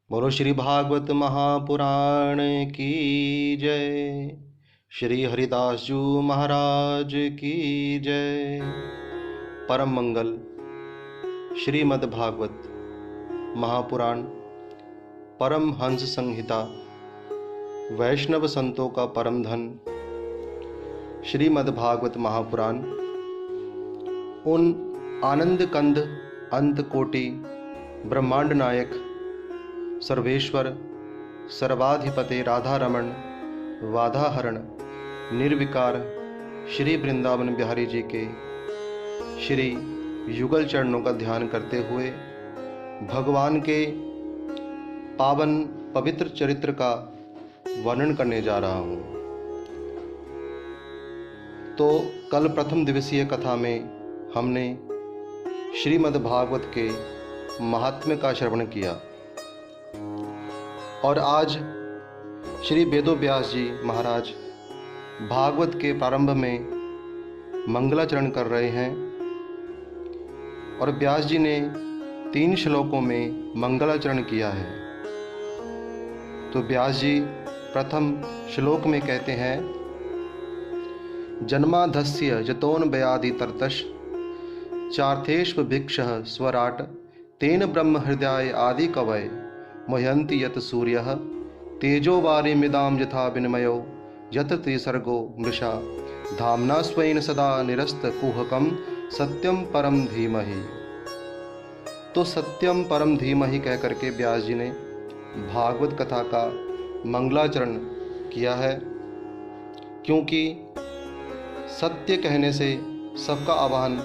बोलो श्री भागवत महापुराण की जय। श्री हरिदास जी महाराज की जय। परम मंगल श्रीमद् भागवत महापुराण परम हंस संहिता वैष्णव संतों का परम धन श्रीमद् भागवत महापुराण उन आनंद कंद अंत कोटि ब्रह्मांड नायक सर्वेश्वर सर्वाधिपते राधारमण वाधाहरण निर्विकार श्री वृंदावन बिहारी जी के श्री युगल चरणों का ध्यान करते हुए भगवान के पावन पवित्र चरित्र का वर्णन करने जा रहा हूँ। तो कल प्रथम दिवसीय कथा में हमने श्रीमद् भागवत के महात्म्य का श्रवण किया और आज श्री वेदव्यास जी महाराज भागवत के प्रारंभ में मंगलाचरण कर रहे हैं और व्यास जी ने 3 श्लोकों में मंगलाचरण किया है। तो व्यास जी प्रथम श्लोक में कहते हैं, जन्माधस्य जतोन बयादि तरतश चार्थेष्व भिक्षः स्वराट तेन ब्रह्म हृदय आदि कवय मह्यन्ति यत सूर्यः तेजोवारिमिदां यथा विनिमयो यत त्रिसर्गो मृषा धाम्ना स्वेन सदा निरस्त कुहकम सत्यम परम धीमहि। तो सत्यम परम धीमहि कह करके व्यास जी ने भागवत कथा का मंगलाचरण किया है, क्योंकि सत्य कहने से सबका आह्वान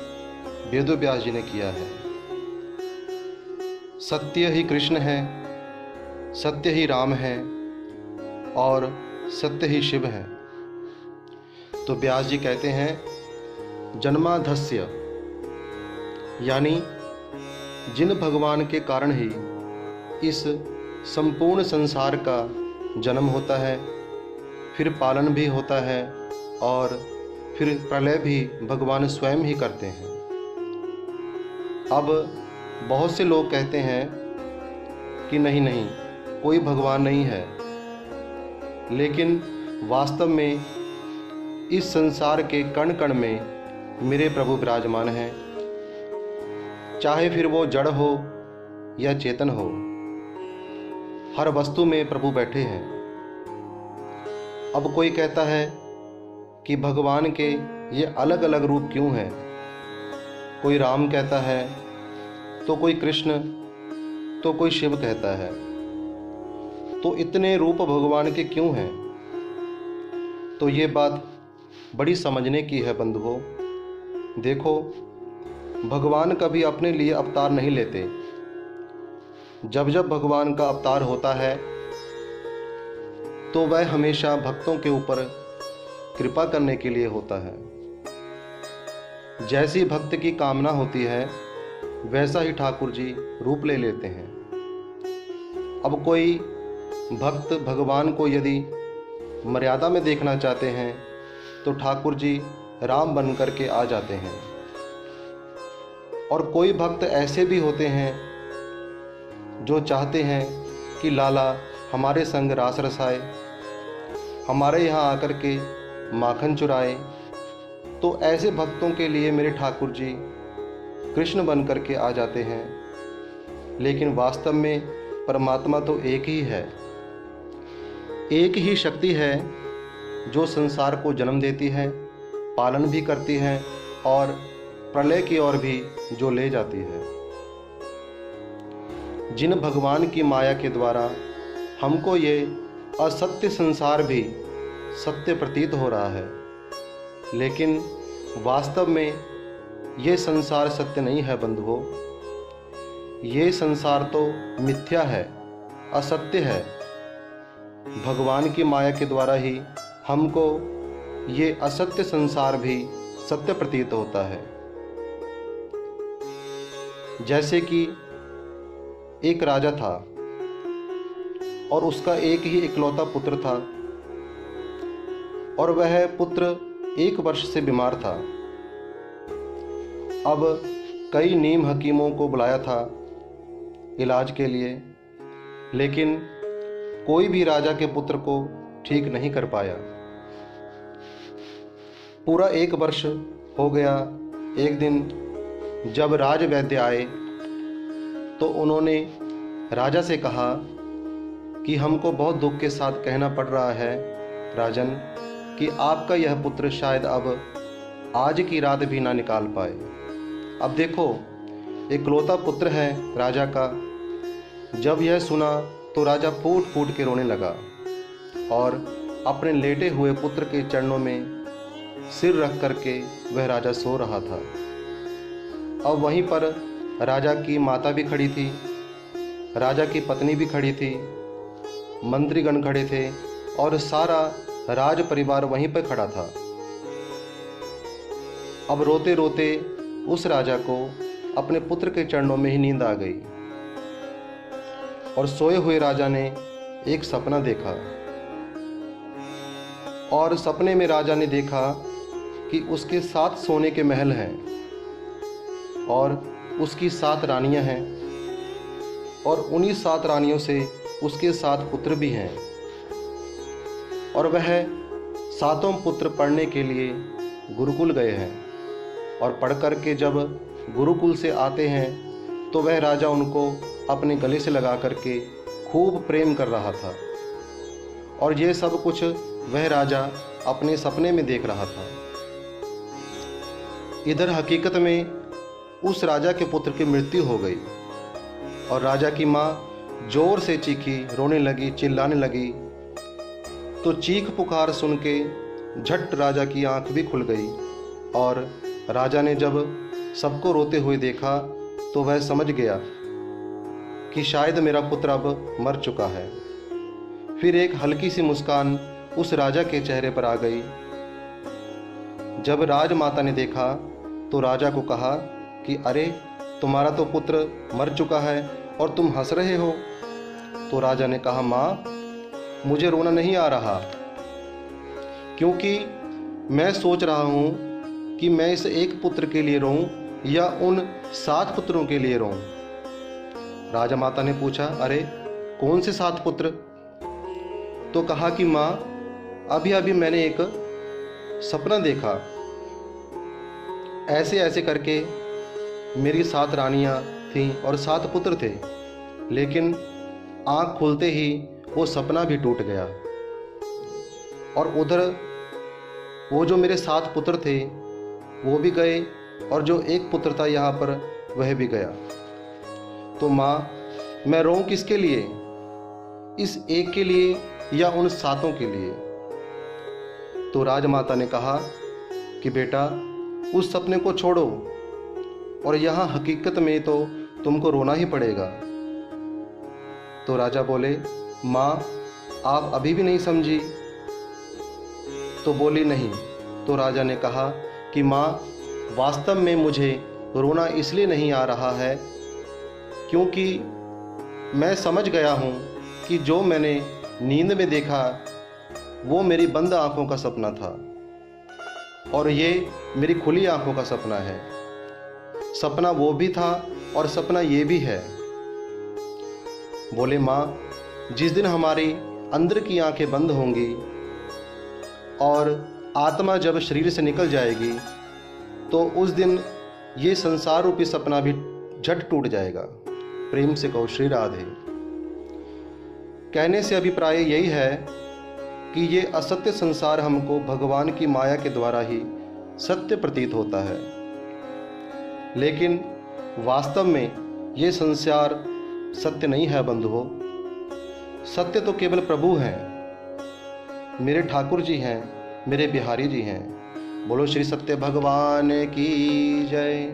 वेदव्यास जी ने किया है। सत्य ही कृष्ण है, सत्य ही राम है और सत्य ही शिव है। तो व्यास जी कहते हैं, जन्माधस्य यानी जिन भगवान के कारण ही इस संपूर्ण संसार का जन्म होता है, फिर पालन भी होता है और फिर प्रलय भी भगवान स्वयं ही करते हैं। अब बहुत से लोग कहते हैं कि नहीं नहीं, कोई भगवान नहीं है, लेकिन वास्तव में इस संसार के कण कण में मेरे प्रभु विराजमान हैं, चाहे फिर वो जड़ हो या चेतन हो, हर वस्तु में प्रभु बैठे हैं। अब कोई कहता है कि भगवान के ये अलग अलग रूप क्यों हैं, कोई राम कहता है तो कोई कृष्ण तो कोई शिव कहता है, तो इतने रूप भगवान के क्यों हैं। तो ये बात बड़ी समझने की है बंधुओं। देखो, भगवान कभी अपने लिए अवतार नहीं लेते। जब जब भगवान का अवतार होता है तो वह हमेशा भक्तों के ऊपर कृपा करने के लिए होता है। जैसी भक्त की कामना होती है वैसा ही ठाकुर जी रूप ले लेते हैं। अब कोई भक्त भगवान को यदि मर्यादा में देखना चाहते हैं तो ठाकुर जी राम बन करके आ जाते हैं। और कोई भक्त ऐसे भी होते हैं जो चाहते हैं कि लाला हमारे संग रास रसाए, हमारे यहाँ आकर के माखन चुराए। तो ऐसे भक्तों के लिए मेरे ठाकुर जी कृष्ण बन करके आ जाते हैं। लेकिन वास्तव में परमात्मा तो एक ही है, एक ही शक्ति है जो संसार को जन्म देती है, पालन भी करती है और प्रलय की ओर भी जो ले जाती है। जिन भगवान की माया के द्वारा हमको ये असत्य संसार भी सत्य प्रतीत हो रहा है, लेकिन वास्तव में ये संसार सत्य नहीं है बंधुओं। ये संसार तो मिथ्या है, असत्य है। भगवान की माया के द्वारा ही हमको ये असत्य संसार भी सत्य प्रतीत होता है। जैसे कि एक राजा था और उसका एक ही इकलौता पुत्र था और वह पुत्र 1 वर्ष से बीमार था। अब कई नीम हकीमों को बुलाया था इलाज के लिए, लेकिन कोई भी राजा के पुत्र को ठीक नहीं कर पाया। पूरा 1 वर्ष हो गया। एक दिन जब राजवैद्य आए तो उन्होंने राजा से कहा कि हमको बहुत दुख के साथ कहना पड़ रहा है राजन कि आपका यह पुत्र शायद अब आज की रात भी ना निकाल पाए। अब देखो, इकलौता पुत्र है राजा का। जब यह सुना तो राजा फूट फूट के रोने लगा और अपने लेटे हुए पुत्र के चरणों में सिर रख करके वह राजा सो रहा था। अब वहीं पर राजा की माता भी खड़ी थी, राजा की पत्नी भी खड़ी थी, मंत्रीगण खड़े थे और सारा राज परिवार वहीं पर खड़ा था। अब रोते रोते उस राजा को अपने पुत्र के चरणों में ही नींद आ गई और सोए हुए राजा ने एक सपना देखा। और सपने में राजा ने देखा कि उसके 7 सोने के महल हैं और उसकी 7 रानियां हैं और उन्हीं 7 रानियों से उसके 7 पुत्र भी हैं। और वह 7 पुत्र पढ़ने के लिए गुरुकुल गए हैं और पढ़ कर के जब गुरुकुल से आते हैं तो वह राजा उनको अपने गले से लगा करके खूब प्रेम कर रहा था। और ये सब कुछ वह राजा अपने सपने में देख रहा था। इधर हकीकत में उस राजा के पुत्र की मृत्यु हो गई और राजा की माँ जोर से चीखी, रोने लगी, चिल्लाने लगी। तो चीख पुकार सुन के झट राजा की आंख भी खुल गई और राजा ने जब सबको रोते हुए देखा तो वह समझ गया कि शायद मेरा पुत्र अब मर चुका है। फिर एक हल्की सी मुस्कान उस राजा के चेहरे पर आ गई। जब राजमाता ने देखा तो राजा को कहा कि अरे, तुम्हारा तो पुत्र मर चुका है और तुम हंस रहे हो। तो राजा ने कहा, माँ, मुझे रोना नहीं आ रहा, क्योंकि मैं सोच रहा हूँ कि मैं इस एक पुत्र के लिए रोऊं या उन 7 पुत्रों के लिए रोऊं। राजा माता ने पूछा, अरे कौन से 7 पुत्र? तो कहा कि माँ, अभी अभी मैंने एक सपना देखा। ऐसे ऐसे करके मेरी 7 रानियाँ थीं और 7 पुत्र थे, लेकिन आँख खुलते ही वो सपना भी टूट गया। और उधर वो जो मेरे 7 पुत्र थे वो भी गए और जो एक पुत्र था यहाँ पर वह भी गया। तो माँ, मैं रोऊं किसके लिए? इस एक के लिए या उन 7 के लिए? तो राजमाता ने कहा कि बेटा, उस सपने को छोड़ो और यहाँ हकीकत में तो तुमको रोना ही पड़ेगा। तो राजा बोले, माँ, आप अभी भी नहीं समझी? तो बोली, नहीं। तो राजा ने कहा कि माँ, वास्तव में मुझे रोना इसलिए नहीं आ रहा है क्योंकि मैं समझ गया हूँ कि जो मैंने नींद में देखा वो मेरी बंद आँखों का सपना था और ये मेरी खुली आँखों का सपना है। सपना वो भी था और सपना ये भी है। बोले, माँ, जिस दिन हमारी अंदर की आँखें बंद होंगी और आत्मा जब शरीर से निकल जाएगी तो उस दिन ये संसार रूपी सपना भी झट टूट जाएगा। प्रेम से कहो श्री राधे। कहने से अभिप्राय यही है कि ये असत्य संसार हमको भगवान की माया के द्वारा ही सत्य प्रतीत होता है, लेकिन वास्तव में ये संसार सत्य नहीं है बंधुओं। सत्य तो केवल प्रभु हैं, मेरे ठाकुर जी हैं, मेरे बिहारी जी हैं। बोलो श्री सत्य भगवान की जय।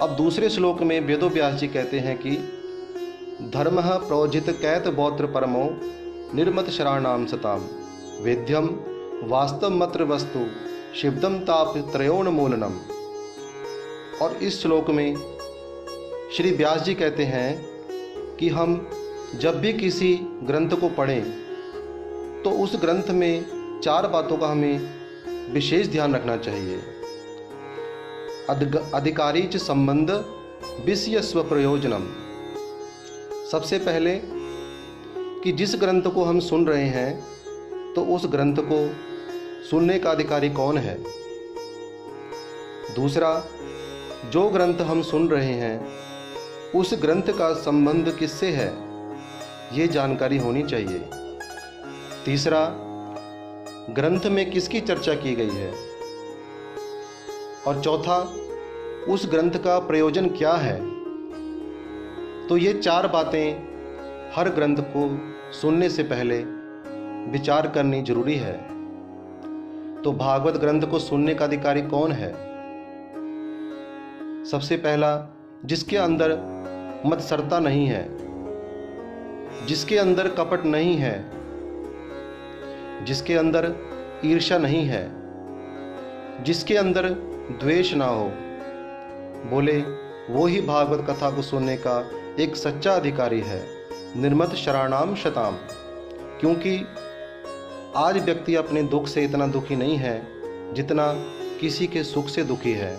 अब दूसरे श्लोक में वेदो व्यास जी कहते हैं कि धर्म प्रोजित कैत बौत्र परमो निर्मत शराणाम सताम वेद्यम वास्तव मत्र वस्तु शिवदम ताप त्रयोन्मूलनम। और इस श्लोक में श्री व्यास जी कहते हैं कि हम जब भी किसी ग्रंथ को पढ़ें तो उस ग्रंथ में 4 बातों का हमें विशेष ध्यान रखना चाहिए। अधिकारी च संबंध विषय स्व प्रयोजनम। सबसे पहले कि जिस ग्रंथ को हम सुन रहे हैं तो उस ग्रंथ को सुनने का अधिकारी कौन है। दूसरा, जो ग्रंथ हम सुन रहे हैं उस ग्रंथ का संबंध किससे है, ये जानकारी होनी चाहिए। तीसरा, ग्रंथ में किसकी चर्चा की गई है। और चौथा, उस ग्रंथ का प्रयोजन क्या है। तो ये 4 बातें हर ग्रंथ को सुनने से पहले विचार करनी जरूरी है। तो भागवत ग्रंथ को सुनने का अधिकारी कौन है। सबसे पहला, जिसके अंदर मत्सरता नहीं है, जिसके अंदर कपट नहीं है, जिसके अंदर ईर्ष्या नहीं है, जिसके अंदर द्वेष ना हो, बोले वो ही भागवत कथा को सुनने का एक सच्चा अधिकारी है। निर्मत शरणाम शताम। क्योंकि आज व्यक्ति अपने दुख से इतना दुखी नहीं है जितना किसी के सुख से दुखी है।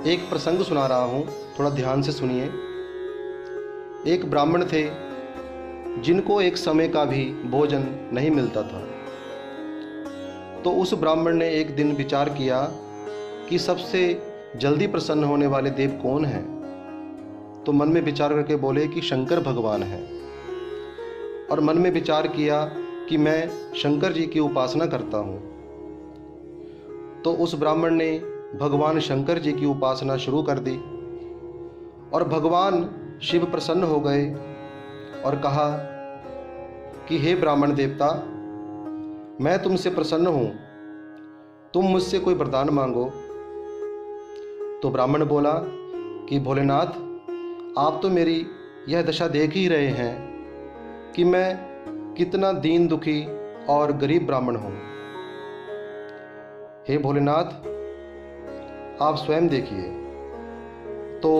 एक प्रसंग सुना रहा हूं, थोड़ा ध्यान से सुनिए। एक ब्राह्मण थे जिनको एक समय का भी भोजन नहीं मिलता था। तो उस ब्राह्मण ने एक दिन विचार किया कि सबसे जल्दी प्रसन्न होने वाले देव कौन हैं। तो मन में विचार करके बोले कि शंकर भगवान हैं। और मन में विचार किया कि मैं शंकर जी की उपासना करता हूँ। तो उस ब्राह्मण ने भगवान शंकर जी की उपासना शुरू कर दी और भगवान शिव प्रसन्न हो गए और कहा कि हे ब्राह्मण देवता, मैं तुमसे प्रसन्न हूँ, तुम मुझसे कोई वरदान मांगो। तो ब्राह्मण बोला कि भोलेनाथ, आप तो मेरी यह दशा देख ही रहे हैं कि मैं कितना दीन दुखी और गरीब ब्राह्मण हूँ। हे भोलेनाथ, आप स्वयं देखिए। तो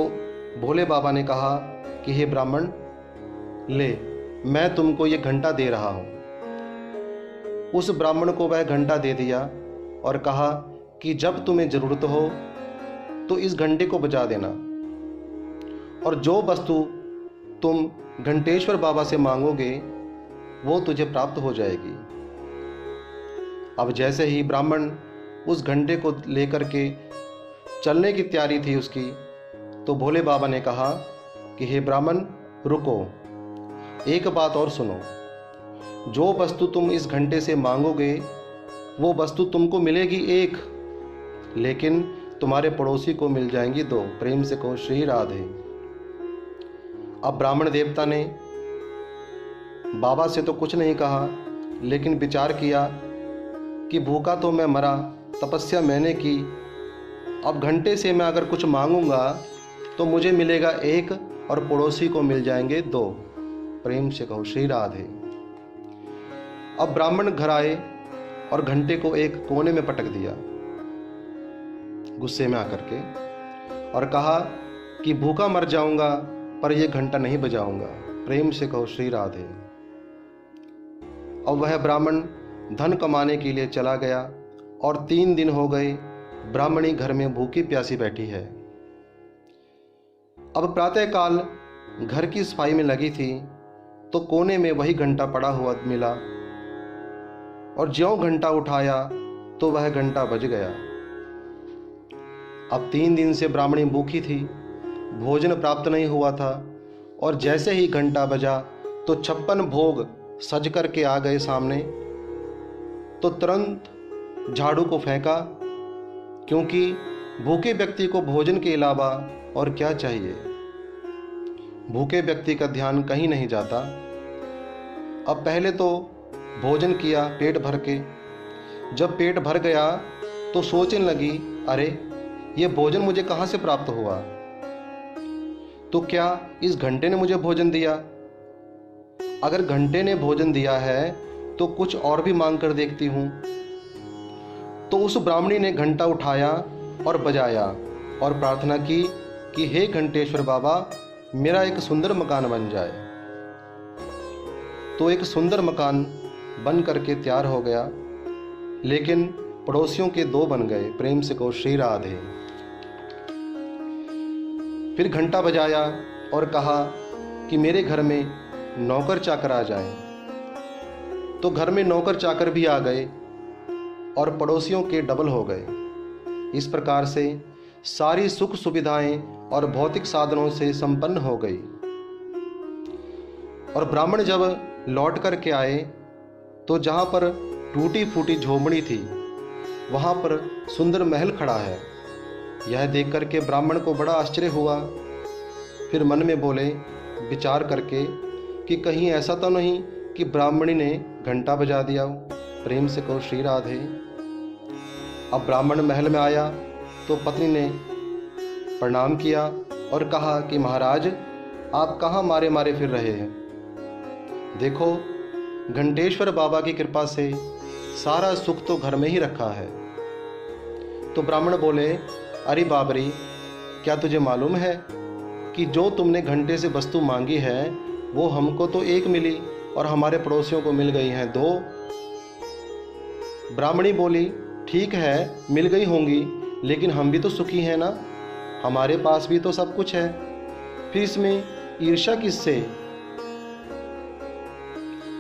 भोले बाबा ने कहा कि हे ब्राह्मण, ले, मैं तुमको ये घंटा दे रहा हूँ। उस ब्राह्मण को वह घंटा दे दिया और कहा कि जब तुम्हें ज़रूरत हो तो इस घंटे को बजा देना और जो वस्तु तुम घंटेश्वर बाबा से मांगोगे वो तुझे प्राप्त हो जाएगी। अब जैसे ही ब्राह्मण उस घंटे को लेकर के चलने की तैयारी थी उसकी, तो भोले बाबा ने कहा कि हे ब्राह्मण, रुको, एक बात और सुनो। जो वस्तु तुम इस घंटे से मांगोगे वो वस्तु तुमको मिलेगी 1, लेकिन तुम्हारे पड़ोसी को मिल जाएंगी 2। प्रेम से कहो श्री राधे। अब ब्राह्मण देवता ने बाबा से तो कुछ नहीं कहा, लेकिन विचार किया कि भूखा तो मैं मरा, तपस्या मैंने की, अब घंटे से मैं अगर कुछ मांगूंगा तो मुझे मिलेगा 1 और पड़ोसी को मिल जाएंगे 2। प्रेम से कहो श्री राधे। अब ब्राह्मण घर आए और घंटे को एक कोने में पटक दिया गुस्से में आकर के, और कहा कि भूखा मर जाऊंगा पर यह घंटा नहीं बजाऊंगा। प्रेम से कहो श्री राधे। अब वह ब्राह्मण धन कमाने के लिए चला गया और 3 दिन हो गए ब्राह्मणी घर में भूखी प्यासी बैठी है। अब प्रातःकाल घर की सफाई में लगी थी तो कोने में वही घंटा पड़ा हुआ मिला और ज्यों घंटा उठाया तो वह घंटा बज गया। अब 3 दिन से ब्राह्मणी भूखी थी, भोजन प्राप्त नहीं हुआ था, और जैसे ही घंटा बजा तो 56 भोग सज करके आ गए सामने। तो तुरंत झाड़ू को फेंका, क्योंकि भूखे व्यक्ति को भोजन के अलावा और क्या चाहिए। भूखे व्यक्ति का ध्यान कहीं नहीं जाता। अब पहले तो भोजन किया पेट भर के, जब पेट भर गया तो सोचने लगी, अरे ये भोजन मुझे कहाँ से प्राप्त हुआ। तो क्या इस घंटे ने मुझे भोजन दिया? अगर घंटे ने भोजन दिया है तो कुछ और भी मांग कर देखती हूँ। तो उस ब्राह्मणी ने घंटा उठाया और बजाया और प्रार्थना की कि हे घंटेश्वर बाबा, मेरा एक सुंदर मकान बन जाए। तो एक सुंदर मकान बन करके तैयार हो गया, लेकिन पड़ोसियों के 2 बन गए। प्रेम से कहो श्री राधे। फिर घंटा बजाया और कहा कि मेरे घर में नौकर चाकर आ जाएं। तो घर में नौकर चाकर भी आ गए और पड़ोसियों के डबल हो गए। इस प्रकार से सारी सुख सुविधाएं और भौतिक साधनों से संपन्न हो गई। और ब्राह्मण जब लौट कर के आए तो जहाँ पर टूटी फूटी झोपड़ी थी वहाँ पर सुंदर महल खड़ा है। यह देख कर के ब्राह्मण को बड़ा आश्चर्य हुआ। फिर मन में बोले विचार करके कि कहीं ऐसा तो नहीं कि ब्राह्मणी ने घंटा बजा दिया, प्रेम से कहो श्री राधे। अब ब्राह्मण महल में आया तो पत्नी ने प्रणाम किया और कहा कि महाराज आप कहाँ मारे मारे फिर रहे हैं। देखो घंटेश्वर बाबा की कृपा से सारा सुख तो घर में ही रखा है। तो ब्राह्मण बोले अरे बाबरी, क्या तुझे मालूम है कि जो तुमने घंटे से वस्तु मांगी है वो हमको तो एक मिली और हमारे पड़ोसियों को मिल गई हैं दो। ब्राह्मणी बोली ठीक है मिल गई होंगी, लेकिन हम भी तो सुखी हैं ना, हमारे पास भी तो सब कुछ है, फिर इसमें ईर्ष्या किससे।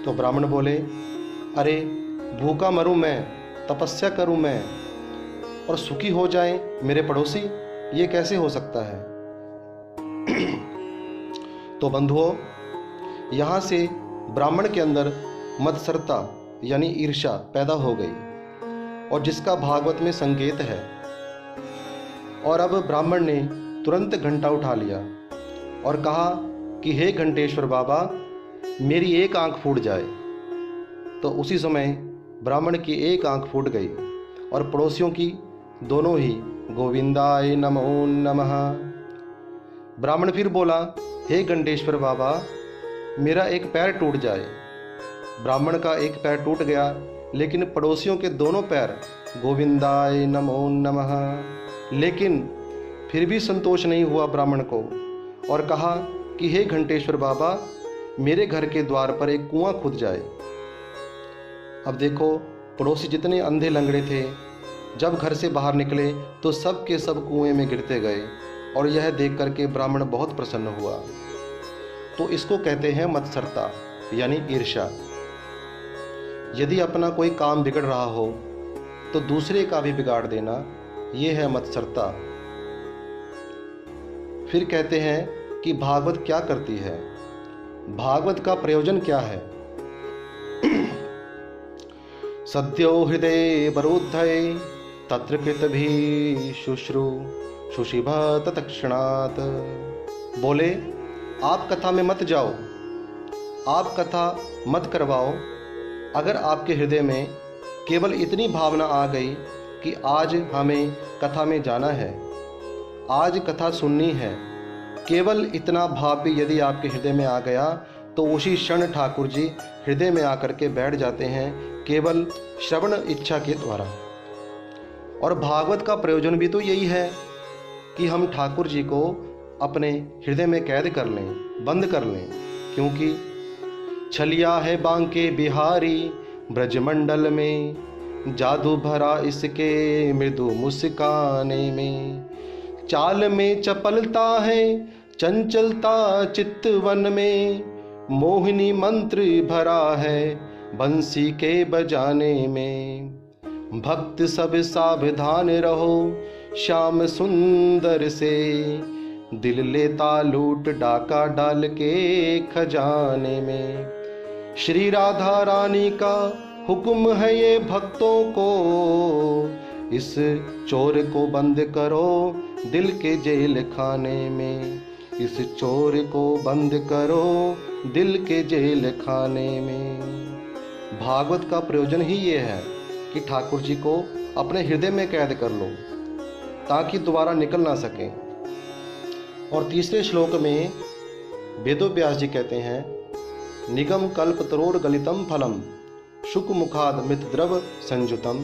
तो ब्राह्मण बोले अरे भूखा मरूं मैं, तपस्या करूं मैं और सुखी हो जाएं मेरे पड़ोसी, ये कैसे हो सकता है। तो बंधुओं, यहाँ से ब्राह्मण के अंदर मत्सरता यानी ईर्ष्या पैदा हो गई और जिसका भागवत में संकेत है। और अब ब्राह्मण ने तुरंत घंटा उठा लिया और कहा कि हे घंटेश्वर बाबा मेरी एक आंख फूट जाए। तो उसी समय ब्राह्मण की एक आंख फूट गई और पड़ोसियों की दोनों ही गोविंदाय नमो नमः। ब्राह्मण फिर बोला हे घंटेश्वर बाबा मेरा एक पैर टूट जाए। ब्राह्मण का एक पैर टूट गया, लेकिन पड़ोसियों के दोनों पैर गोविंदाय नमो नमः। लेकिन फिर भी संतोष नहीं हुआ ब्राह्मण को और कहा कि हे घंटेश्वर बाबा मेरे घर के द्वार पर एक कुआं खुद जाए। अब देखो पड़ोसी जितने अंधे लंगड़े थे जब घर से बाहर निकले तो सब के सब कुएं में गिरते गए और यह देख करके ब्राह्मण बहुत प्रसन्न हुआ। तो इसको कहते हैं मत्सरता यानी ईर्ष्या। यदि अपना कोई काम बिगड़ रहा हो तो दूसरे का भी बिगाड़ देना, यह है मत्सरता। फिर कहते हैं कि भागवत क्या करती है, भागवत का प्रयोजन क्या है। सद्यो हृदय बरोद्धये तत्र कृत भी शुश्रु शुशिभा तत्क्षणात्। बोले आप कथा में मत जाओ, आप कथा मत करवाओ। अगर आपके हृदय में केवल इतनी भावना आ गई कि आज हमें कथा में जाना है, आज कथा सुननी है, केवल इतना भाव भी यदि आपके हृदय में आ गया तो उसी क्षण ठाकुर जी हृदय में आकर के बैठ जाते हैं केवल श्रवण इच्छा के द्वारा। और भागवत का प्रयोजन भी तो यही है कि हम ठाकुर जी को अपने हृदय में कैद कर लें, बंद कर लें। क्योंकि छलिया है बांके बिहारी ब्रजमंडल में, जादू भरा इसके मृदु मुस्काने में, चाल में चपलता है चंचलता चित्तवन में, मोहिनी मंत्र भरा है बंसी के बजाने में। भक्त सब सावधान रहो श्याम सुंदर से, दिल लेता लूट डाका डाल के खजाने में। श्री राधा रानी का हुक्म है ये भक्तों को, इस चोर को बंद करो दिल के जेल खाने में, इस चोर को बंद करो दिल के जेल खाने में। भागवत का प्रयोजन ही ये है कि ठाकुर जी को अपने हृदय में कैद कर लो ताकि दोबारा निकल ना सकें। और तीसरे श्लोक में वेदव्यास जी कहते हैं निगम कल्प तरोर गलितम फलम, शुक मुखाद मृत द्रव संजुतम,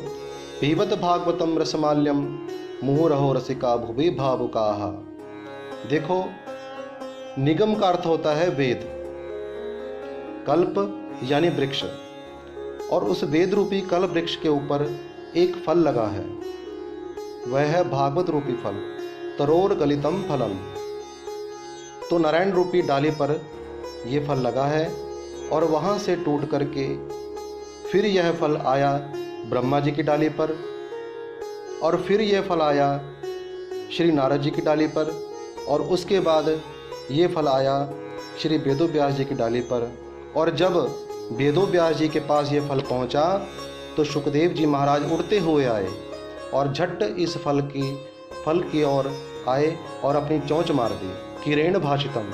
पीबत भागवतम रसमाल्यम, मुहुरहो रसिका भुवि भावुकाः। देखो निगम का अर्थ होता है वेद, कल्प यानी वृक्ष, और उस वेद रूपी कल्प वृक्ष के ऊपर एक फल लगा है, वह है भागवत रूपी फल, तरोर गलितम फलम। तो नारायण रूपी डाली पर ये फल लगा है, और वहाँ से टूट करके फिर यह फल आया ब्रह्मा जी की डाली पर, और फिर यह फल आया श्री नारद जी की डाली पर, और उसके बाद ये फल आया श्री वेदव्यास जी की डाली पर। और जब वेदव्यास जी के पास ये फल पहुंचा तो सुखदेव जी महाराज उड़ते हुए आए और झट इस फल की ओर आए और अपनी चोंच मार दी, किरेण भाषितम।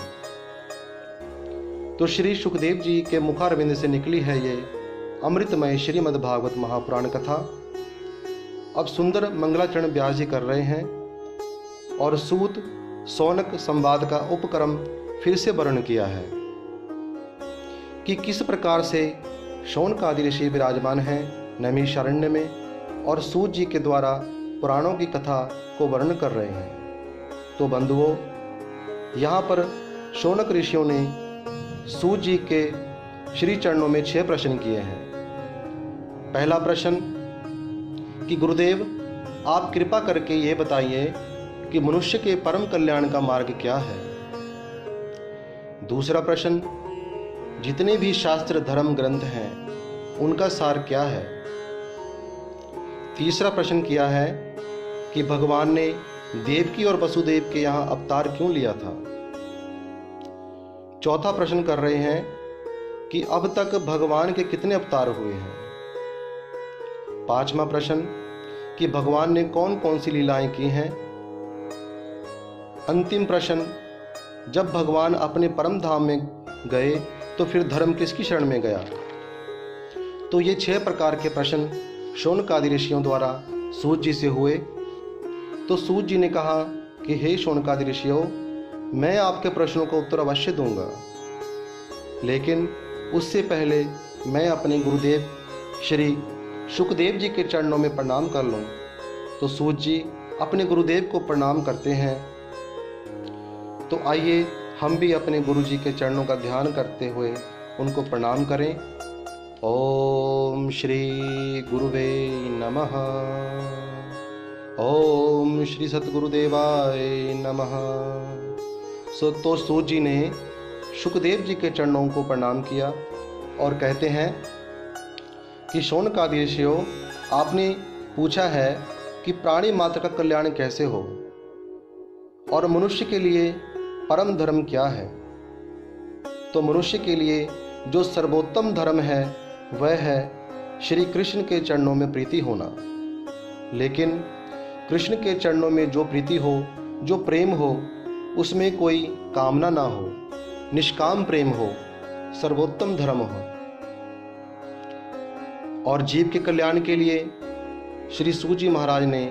तो श्री सुखदेव जी के मुखारविंद से निकली है ये अमृतमय श्रीमद् भागवत महापुराण कथा। अब सुंदर मंगलाचरण व्यास जी कर रहे हैं और सूत शौनक संवाद का उपक्रम फिर से वर्णन किया है कि किस प्रकार से शौनक आदि ऋषि विराजमान हैं नैमिषारण्य में और सूत जी के द्वारा पुराणों की कथा को वर्णन कर रहे हैं। तो बंधुओं, यहाँ पर शौनक ऋषियों ने सूत जी के श्री चरणों में 6 प्रश्न किए हैं। पहला प्रश्न कि गुरुदेव आप कृपा करके ये बताइए कि मनुष्य के परम कल्याण का मार्ग क्या है। दूसरा प्रश्न, जितने भी शास्त्र धर्म ग्रंथ हैं उनका सार क्या है। तीसरा प्रश्न किया है कि भगवान ने देवकी और वसुदेव के यहाँ अवतार क्यों लिया था। चौथा प्रश्न कर रहे हैं कि अब तक भगवान के कितने अवतार हुए हैं। पांचवा प्रश्न कि भगवान ने कौन कौन सी लीलाएं की हैं। अंतिम प्रश्न, जब भगवान अपने परम धाम में गए तो फिर धर्म किसकी शरण में गया। तो ये 6 प्रकार के प्रश्न शौनक आदि ऋषियों द्वारा सूत जी से हुए। तो सूत जी ने कहा कि हे शौनक आदि ऋषियों, मैं आपके प्रश्नों का उत्तर अवश्य दूंगा, लेकिन उससे पहले मैं अपने गुरुदेव श्री सुखदेव जी के चरणों में प्रणाम कर लूं। तो सूत जी अपने गुरुदेव को प्रणाम करते हैं। तो आइए हम भी अपने गुरु जी के चरणों का ध्यान करते हुए उनको प्रणाम करें। ओम श्री गुरुवे नमः। ओम श्री सतगुरुदेवाय नमः। तो सूत जी ने सुखदेव जी के चरणों को प्रणाम किया और कहते हैं कि शौनक आदि ऋषियों, आपने पूछा है कि प्राणी मात्र का कल्याण कैसे हो और मनुष्य के लिए परम धर्म क्या है। तो मनुष्य के लिए जो सर्वोत्तम धर्म है वह है श्री कृष्ण के चरणों में प्रीति होना। लेकिन कृष्ण के चरणों में जो प्रीति हो, जो प्रेम हो, उसमें कोई कामना ना हो, निष्काम प्रेम हो, सर्वोत्तम धर्म हो। और जीव के कल्याण के लिए श्री सूत जी महाराज ने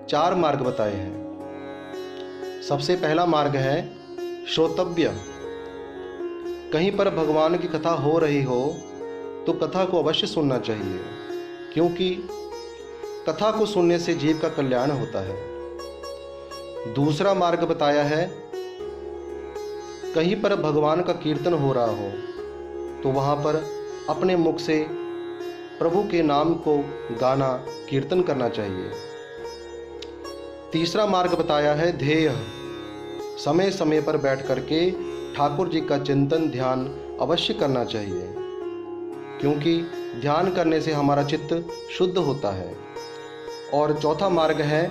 4 मार्ग बताए हैं। सबसे पहला मार्ग है श्रोतव्य। कहीं पर भगवान की कथा हो रही हो तो कथा को अवश्य सुनना चाहिए, क्योंकि कथा को सुनने से जीव का कल्याण होता है। दूसरा मार्ग बताया है, कहीं पर भगवान का कीर्तन हो रहा हो तो वहाँ पर अपने मुख से प्रभु के नाम को गाना, कीर्तन करना चाहिए। तीसरा मार्ग बताया है ध्येय। समय समय पर बैठ करके ठाकुर जी का चिंतन ध्यान अवश्य करना चाहिए, क्योंकि ध्यान करने से हमारा चित्त शुद्ध होता है। और चौथा मार्ग है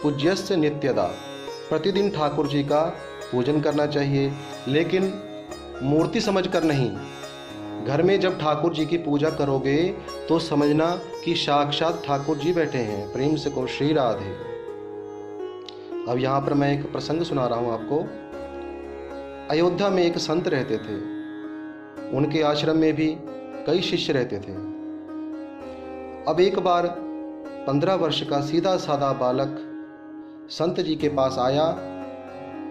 पूज्यस्य नित्यदा। प्रतिदिन ठाकुर जी का पूजन करना चाहिए, लेकिन मूर्ति समझकर नहीं। घर में जब ठाकुर जी की पूजा करोगे तो समझना कि साक्षात ठाकुर जी बैठे हैं। प्रेम से को श्री राधे। अब यहाँ पर मैं एक प्रसंग सुना रहा हूँ आपको। अयोध्या में एक संत रहते थे। उनके आश्रम में भी कई शिष्य रहते थे। अब एक बार 15 वर्ष का सीधा साधा बालक संत जी के पास आया।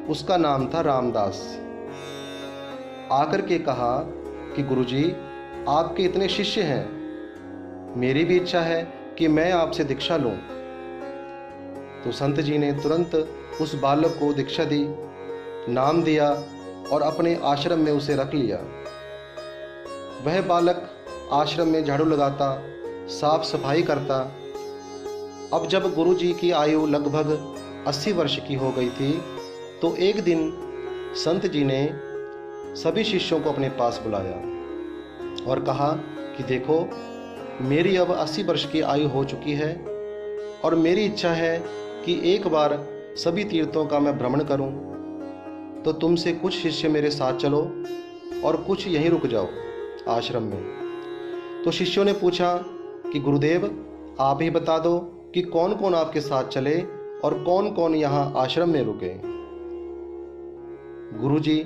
उसका नाम था रामदास। आकर के कहा कि गुरुजी, आपके इतने शिष्य हैं, मेरी भी इच्छा है कि मैं आपसे दीक्षा लूं। तो संत जी ने तुरंत उस बालक को दीक्षा दी, नाम दिया और अपने आश्रम में उसे रख लिया। वह बालक आश्रम में झाड़ू लगाता, साफ सफाई करता। अब जब गुरु जी की आयु लगभग 80 वर्ष की हो गई थी, तो एक दिन संत जी ने सभी शिष्यों को अपने पास बुलाया और कहा कि देखो, मेरी अब 80 वर्ष की आयु हो चुकी है और मेरी इच्छा है कि एक बार सभी तीर्थों का मैं भ्रमण करूं। तो तुमसे कुछ शिष्य मेरे साथ चलो और कुछ यहीं रुक जाओ आश्रम में। तो शिष्यों ने पूछा कि गुरुदेव, आप ही बता दो कि कौन कौन आपके साथ चले और कौन कौन यहाँ आश्रम में रुके। गुरुजी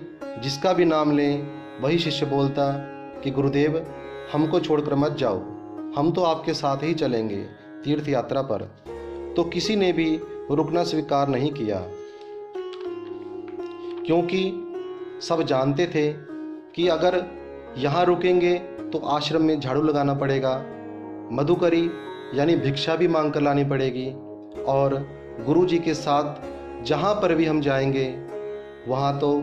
जिसका भी नाम लें वही शिष्य बोलता कि गुरुदेव, हमको छोड़कर मत जाओ, हम तो आपके साथ ही चलेंगे तीर्थ यात्रा पर। तो किसी ने भी रुकना स्वीकार नहीं किया, क्योंकि सब जानते थे कि अगर यहाँ रुकेंगे तो आश्रम में झाड़ू लगाना पड़ेगा, मधुकरी यानी भिक्षा भी मांग कर लानी पड़ेगी, और गुरु जी के साथ जहाँ पर भी हम जाएंगे वहाँ तो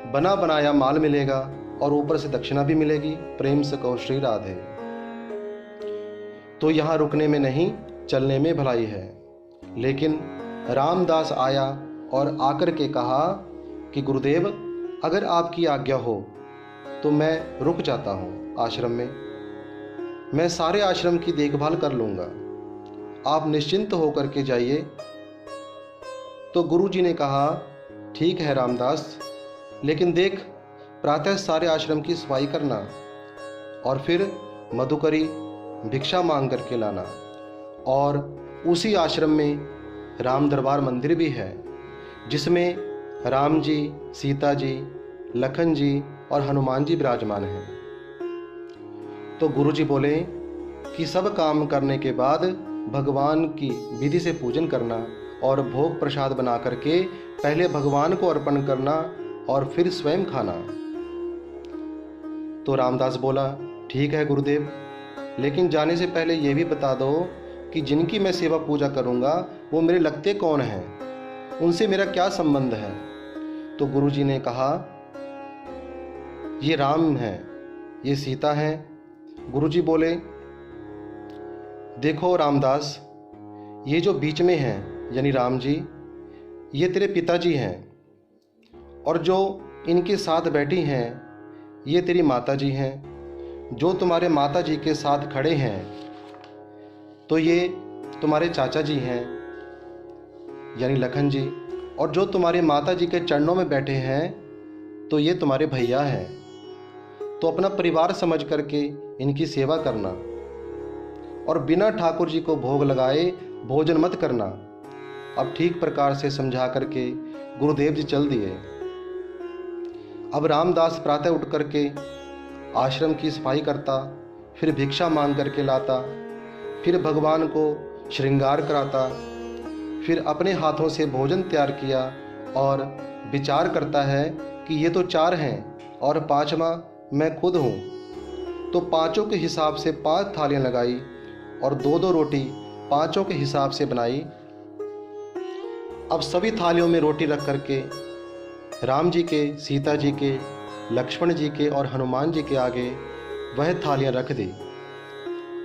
बना बनाया माल मिलेगा और ऊपर से दक्षिणा भी मिलेगी। प्रेम से कहो श्री राधे। तो यहाँ रुकने में नहीं, चलने में भलाई है। लेकिन रामदास आया और आकर के कहा कि गुरुदेव, अगर आपकी आज्ञा हो तो मैं रुक जाता हूँ आश्रम में, मैं सारे आश्रम की देखभाल कर लूँगा, आप निश्चिंत होकर के जाइए। तो गुरु जी ने कहा, ठीक है रामदास, लेकिन देख, प्रातः सारे आश्रम की सफाई करना और फिर मधुकरी भिक्षा मांग करके लाना। और उसी आश्रम में राम दरबार मंदिर भी है, जिसमें राम जी, सीता जी, लखन जी और हनुमान जी विराजमान हैं। तो गुरु जी बोले कि सब काम करने के बाद भगवान की विधि से पूजन करना और भोग प्रसाद बना करके पहले भगवान को अर्पण करना और फिर स्वयं खाना। तो रामदास बोला, ठीक है गुरुदेव, लेकिन जाने से पहले ये भी बता दो कि जिनकी मैं सेवा पूजा करूँगा वो मेरे लगते कौन हैं, उनसे मेरा क्या संबंध है। तो गुरु जी ने कहा, ये राम है, ये सीता है। गुरु जी बोले, देखो रामदास, ये जो बीच में हैं यानी राम जी, ये तेरे पिताजी हैं, और जो इनके साथ बैठी हैं ये तेरी माता जी हैं। जो तुम्हारे माता जी के साथ खड़े हैं तो ये तुम्हारे चाचा जी हैं यानी लखन जी, और जो तुम्हारे माता जी के चरणों में बैठे हैं तो ये तुम्हारे भैया हैं। तो अपना परिवार समझ करके इनकी सेवा करना और बिना ठाकुर जी को भोग लगाए भोजन मत करना। अब ठीक प्रकार से समझा करके गुरुदेव जी चल दिए। अब रामदास प्रातः उठ करके आश्रम की सफाई करता, फिर भिक्षा मांग करके लाता, फिर भगवान को श्रृंगार कराता, फिर अपने हाथों से भोजन तैयार किया और विचार करता है कि ये तो 4 हैं और 5वां मैं खुद हूँ। तो 5 के हिसाब से 5 थालियाँ लगाई और 2-2 रोटी 5 के हिसाब से बनाई। अब सभी थालियों में रोटी रख करके राम जी के, सीता जी के, लक्ष्मण जी के और हनुमान जी के आगे वह थालियाँ रख दी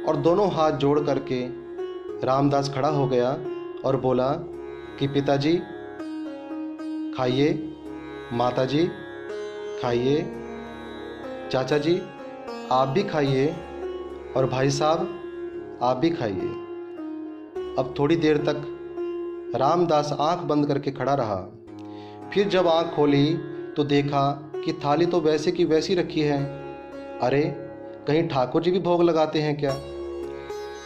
और दोनों हाथ जोड़ करके रामदास खड़ा हो गया और बोला कि पिताजी खाइए, माताजी खाइए, चाचा जी आप भी खाइए, और भाई साहब आप भी खाइए। अब थोड़ी देर तक रामदास आंख बंद करके खड़ा रहा। फिर जब आंख खोली तो देखा कि थाली तो वैसे की वैसी रखी है। अरे, कहीं ठाकुर जी भी भोग लगाते हैं क्या?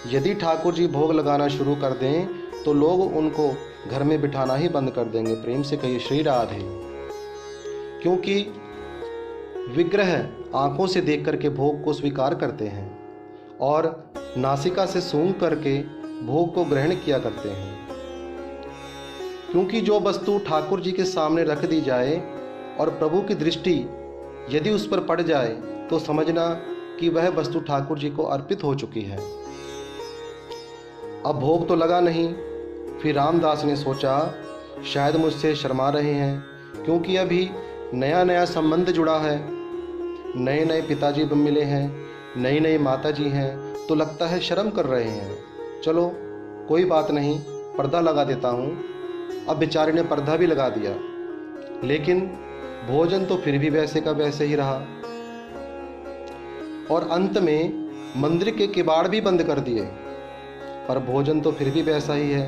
यदि ठाकुर जी भोग लगाना शुरू कर दें तो लोग उनको घर में बिठाना ही बंद कर देंगे। प्रेम से कहिए श्री राधे। क्योंकि विग्रह आंखों से देख करके भोग को स्वीकार करते हैं और नासिका से सूंघ करके भोग को ग्रहण किया करते हैं। क्योंकि जो वस्तु ठाकुर जी के सामने रख दी जाए और प्रभु की दृष्टि यदि उस पर पड़ जाए तो समझना कि वह वस्तु ठाकुर जी को अर्पित हो चुकी है। अब भोग तो लगा नहीं। फिर रामदास ने सोचा शायद मुझसे शर्मा रहे हैं, क्योंकि अभी नया नया संबंध जुड़ा है, नए नए पिताजी मिले हैं, नई नई माता जी हैं, तो लगता है शर्म कर रहे हैं। चलो कोई बात नहीं, पर्दा लगा देता हूँ। अब बेचारे ने पर्दा भी लगा दिया, लेकिन भोजन तो फिर भी वैसे का वैसे ही रहा और अंत में मंदिर के किवाड़ भी बंद कर दिए, पर भोजन तो फिर भी वैसा ही है।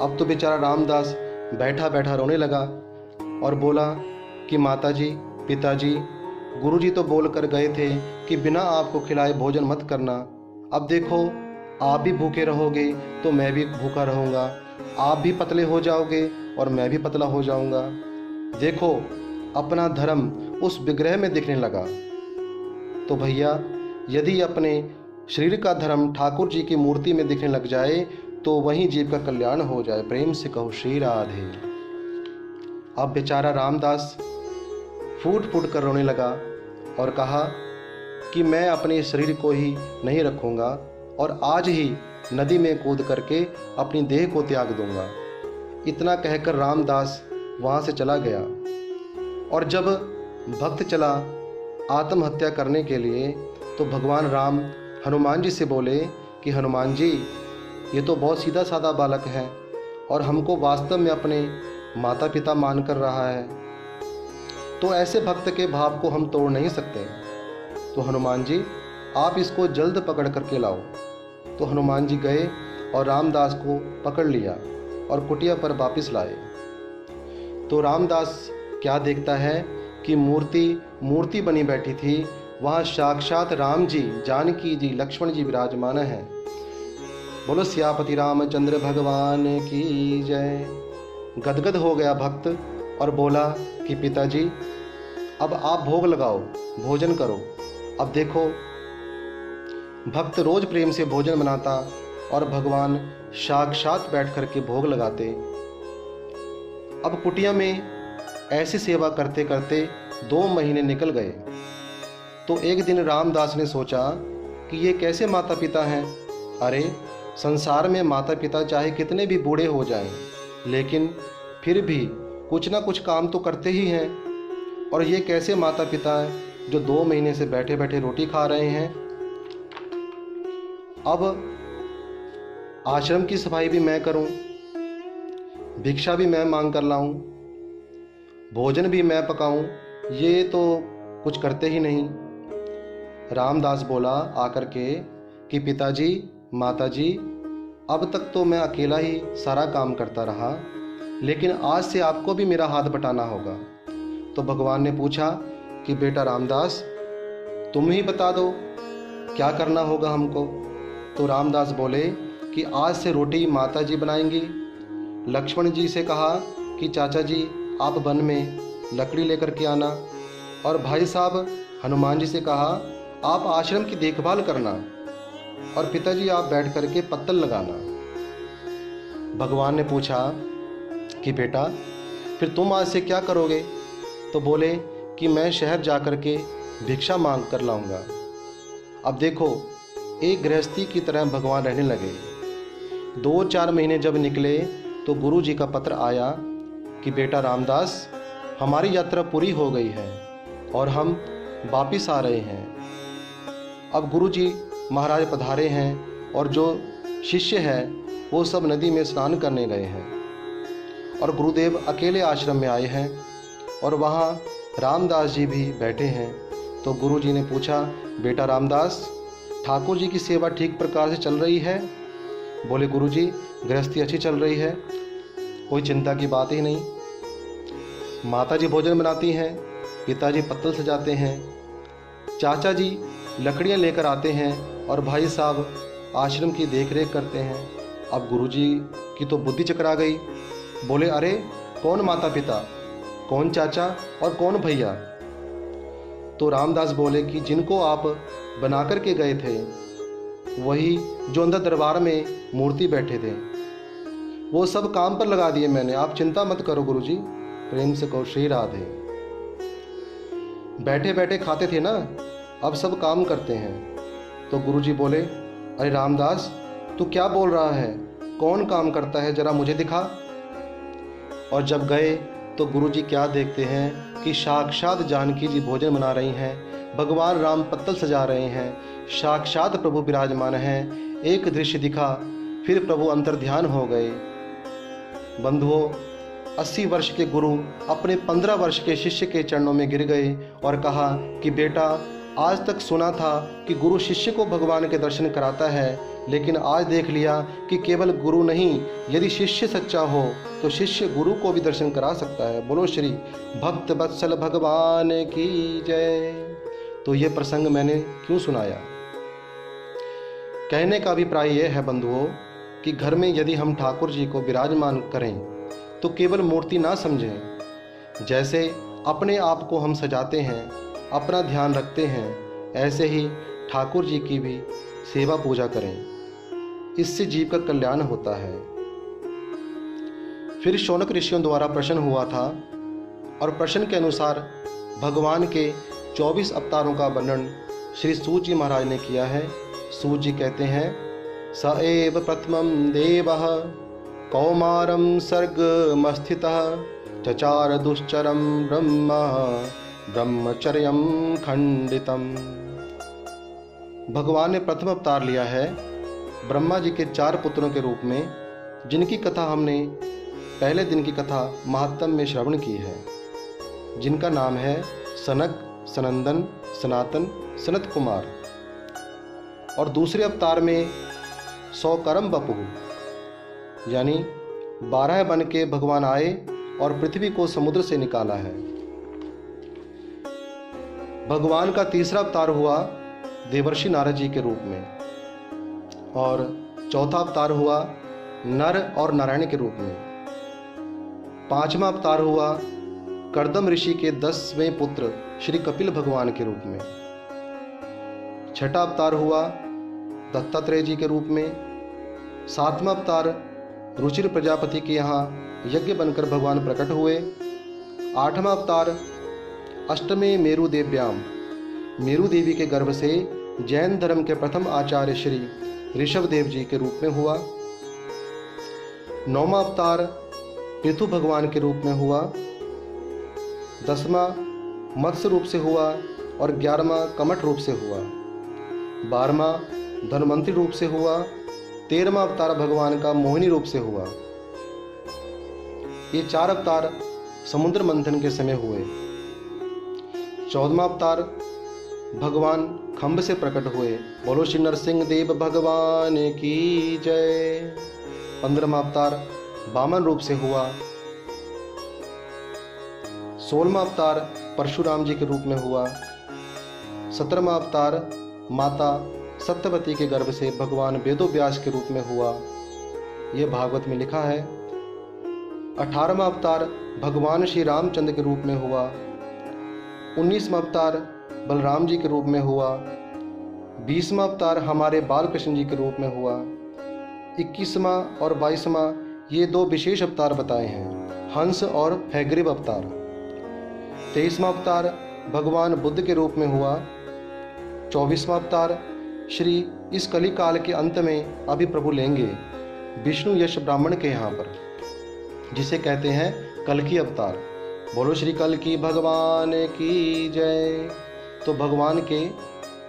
अब तो बेचारा रामदास बैठा बैठा रोने लगा और बोला कि माताजी, पिताजी, गुरुजी तो बोल कर गए थे कि बिना आपको खिलाए भोजन मत करना। अब देखो, आप भी भूखे रहोगे तो मैं भी भूखा रहूँगा, आप भी पतले हो जाओगे और मैं भी पतला हो जाऊँगा। देखो, अपना धर्म उस विग्रह में दिखने लगा। तो भैया, यदि अपने शरीर का धर्म ठाकुर जी की मूर्ति में दिखने लग जाए तो वहीं जीव का कल्याण हो जाए। प्रेम से कहो श्री राधे। अब बेचारा रामदास फूट फूट कर रोने लगा और कहा कि मैं अपने शरीर को ही नहीं रखूँगा और आज ही नदी में कूद करके अपनी देह को त्याग दूंगा। इतना कहकर रामदास वहाँ से चला गया। और जब भक्त चला आत्महत्या करने के लिए तो भगवान राम हनुमान जी से बोले कि हनुमान जी, ये तो बहुत सीधा साधा बालक है और हमको वास्तव में अपने माता पिता मान कर रहा है, तो ऐसे भक्त के भाव को हम तोड़ नहीं सकते। तो हनुमान जी, आप इसको जल्द पकड़ करके लाओ। तो हनुमान जी गए और रामदास को पकड़ लिया और कुटिया पर वापस लाए। तो रामदास क्या देखता है कि मूर्ति बनी बैठी थी। वहाँ साक्षात राम जी, जानकी जी, लक्ष्मण जी विराजमान हैं। बोलो सियापति रामचंद्र भगवान की जय। गदगद हो गया भक्त और बोला कि पिताजी, अब आप भोग लगाओ, भोजन करो। अब देखो, भक्त रोज प्रेम से भोजन बनाता और भगवान साक्षात बैठ करके भोग लगाते। अब कुटिया में ऐसी सेवा करते करते 2 महीने निकल गए। तो एक दिन रामदास ने सोचा कि ये कैसे माता पिता हैं। अरे, संसार में माता पिता चाहे कितने भी बूढ़े हो जाएं, लेकिन फिर भी कुछ ना कुछ काम तो करते ही हैं। और ये कैसे माता पिता हैं जो 2 महीने से बैठे बैठे रोटी खा रहे हैं। अब आश्रम की सफाई भी मैं करूं, भिक्षा भी मैं मांग कर लाऊं, भोजन भी मैं पकाऊं, ये तो कुछ करते ही नहीं। रामदास बोला आकर के कि पिताजी, माताजी, अब तक तो मैं अकेला ही सारा काम करता रहा, लेकिन आज से आपको भी मेरा हाथ बटाना होगा। तो भगवान ने पूछा कि बेटा रामदास, तुम ही बता दो क्या करना होगा हमको। तो रामदास बोले कि आज से रोटी माता जी बनाएंगी। लक्ष्मण जी से कहा कि चाचा जी, आप वन में लकड़ी लेकर के आना। और भाई साहब हनुमान जी से कहा, आप आश्रम की देखभाल करना और पिताजी आप बैठ करके पत्तल लगाना। भगवान ने पूछा कि बेटा, फिर तुम आज से क्या करोगे। तो बोले कि मैं शहर जा कर के भिक्षा मांग कर लाऊंगा। अब देखो, एक गृहस्थी की तरह भगवान रहने लगे। 2-4 महीने जब निकले तो गुरु जी का पत्र आया कि बेटा रामदास, हमारी यात्रा पूरी हो गई है और हम वापिस आ रहे हैं। अब गुरु जी महाराज पधारे हैं और जो शिष्य हैं वो सब नदी में स्नान करने गए हैं और गुरुदेव अकेले आश्रम में आए हैं और वहाँ रामदास जी भी बैठे हैं। तो गुरु जी ने पूछा, बेटा रामदास, ठाकुर जी की सेवा ठीक प्रकार से चल रही है। बोले गुरु जी, गृहस्थी अच्छी चल रही है, कोई चिंता की बात ही नहीं। माता जी भोजन बनाती हैं, पिताजी पत्तल सजाते हैं, चाचा जी लकड़ियाँ लेकर आते हैं और भाई साहब आश्रम की देखरेख करते हैं। अब गुरु जी की तो बुद्धि चकरा गई। बोले, अरे कौन माता पिता, कौन चाचा और कौन भैया। तो रामदास बोले कि जिनको आप बना कर के गए थे, वही जो अंदर दरबार में मूर्ति बैठे थे, वो सब काम पर लगा दिए मैंने, आप चिंता मत करो गुरुजी। प्रेम से कहो श्री राधे। बैठे बैठे खाते थे ना, अब सब काम करते हैं। तो गुरुजी बोले, अरे रामदास, तू क्या बोल रहा है, कौन काम करता है, जरा मुझे दिखा। और जब गए तो गुरुजी क्या देखते हैं कि साक्षात जानकी जी भोजन बना रही हैं, भगवान राम पत्तल सजा रहे हैं, साक्षात प्रभु विराजमान हैं। एक दृश्य दिखा, फिर प्रभु अंतर्ध्यान हो गए। बंधुओं, 80 वर्ष के गुरु अपने 15 वर्ष के शिष्य के चरणों में गिर गए और कहा कि बेटा, आज तक सुना था कि गुरु शिष्य को भगवान के दर्शन कराता है, लेकिन आज देख लिया कि केवल गुरु नहीं, यदि शिष्य सच्चा हो तो शिष्य गुरु को भी दर्शन करा सकता है। बोलो श्री भक्त वत्सल भगवान की जय। तो ये प्रसंग मैंने क्यों सुनाया? कहने का अभिप्राय यह है बंधुओं कि घर में यदि हम ठाकुर जी को विराजमान करें तो केवल मूर्ति ना समझें। जैसे अपने आप को हम सजाते हैं, अपना ध्यान रखते हैं, ऐसे ही ठाकुर जी की भी सेवा पूजा करें। इससे जीव का कल्याण होता है। फिर शौनक ऋषियों द्वारा प्रश्न हुआ था और प्रश्न के अनुसार भगवान के 24 अवतारों का वर्णन श्री सूत जी महाराज ने किया है। सूत जी कहते हैं, स एव प्रथमं देवः कौमारं सर्गमस्थितः चचार दुश्चरं ब्रह्मचर्यं खंडितम। भगवान ने प्रथम अवतार लिया है ब्रह्मा जी के 4 पुत्रों के रूप में, जिनकी कथा हमने पहले दिन की कथा महात्म में श्रवण की है, जिनका नाम है सनक, सनंदन, सनातन, सनत कुमार। और दूसरे अवतार में 100 करम बपु यानी 12 बन के भगवान आए और पृथ्वी को समुद्र से निकाला है। भगवान का तीसरा अवतार हुआ देवर्षि नारद जी के रूप में, और चौथा अवतार हुआ नर और नारायण के रूप में। 5वां अवतार हुआ कर्दम ऋषि के 10वें पुत्र श्री कपिल भगवान के रूप में। 6ठा अवतार हुआ दत्तात्रेय जी के रूप में। 7वां अवतार रुचिर प्रजापति के यहाँ यज्ञ बनकर भगवान प्रकट हुए। 8वां अवतार अष्टमे मेरु देव्याम, मेरु देवी के गर्भ से जैन धर्म के प्रथम आचार्य श्री ऋषभ देव जी के रूप में हुआ। 9वां अवतार पृथु भगवान के रूप में हुआ। 10वां मत्स्य रूप से हुआ और 11वां कमठ रूप से हुआ। 12वां धन्वंतरी रूप से हुआ। 13वां अवतार भगवान का मोहिनी रूप से हुआ। ये 4 अवतार समुद्र मंथन के समय हुए। 14वां अवतार भगवान खम्भ से प्रकट हुए। बोलो श्री नरसिंह देव भगवान की जय। 15वां अवतार वामन रूप से हुआ। 16वां अवतार परशुराम जी के रूप में हुआ। 17वां अवतार माता सत्यवती के गर्भ से भगवान वेदोव्यास के रूप में हुआ। यह भागवत में लिखा है। 18वां अवतार भगवान श्री रामचंद्र के रूप में हुआ। 19वां अवतार बलराम जी के रूप में हुआ। 20वां अवतार हमारे बालकृष्ण जी के रूप में हुआ। 21वां और 22वां ये 2 विशेष अवतार बताए हैं, हंस और हैग्रीव अवतार। 23वां अवतार भगवान बुद्ध के रूप में हुआ। 24वां अवतार श्री इस कली काल के अंत में अभी प्रभु लेंगे विष्णु यश ब्राह्मण के यहाँ पर, जिसे कहते हैं कल्कि अवतार। बोलो श्री कल्कि भगवान की जय। तो भगवान के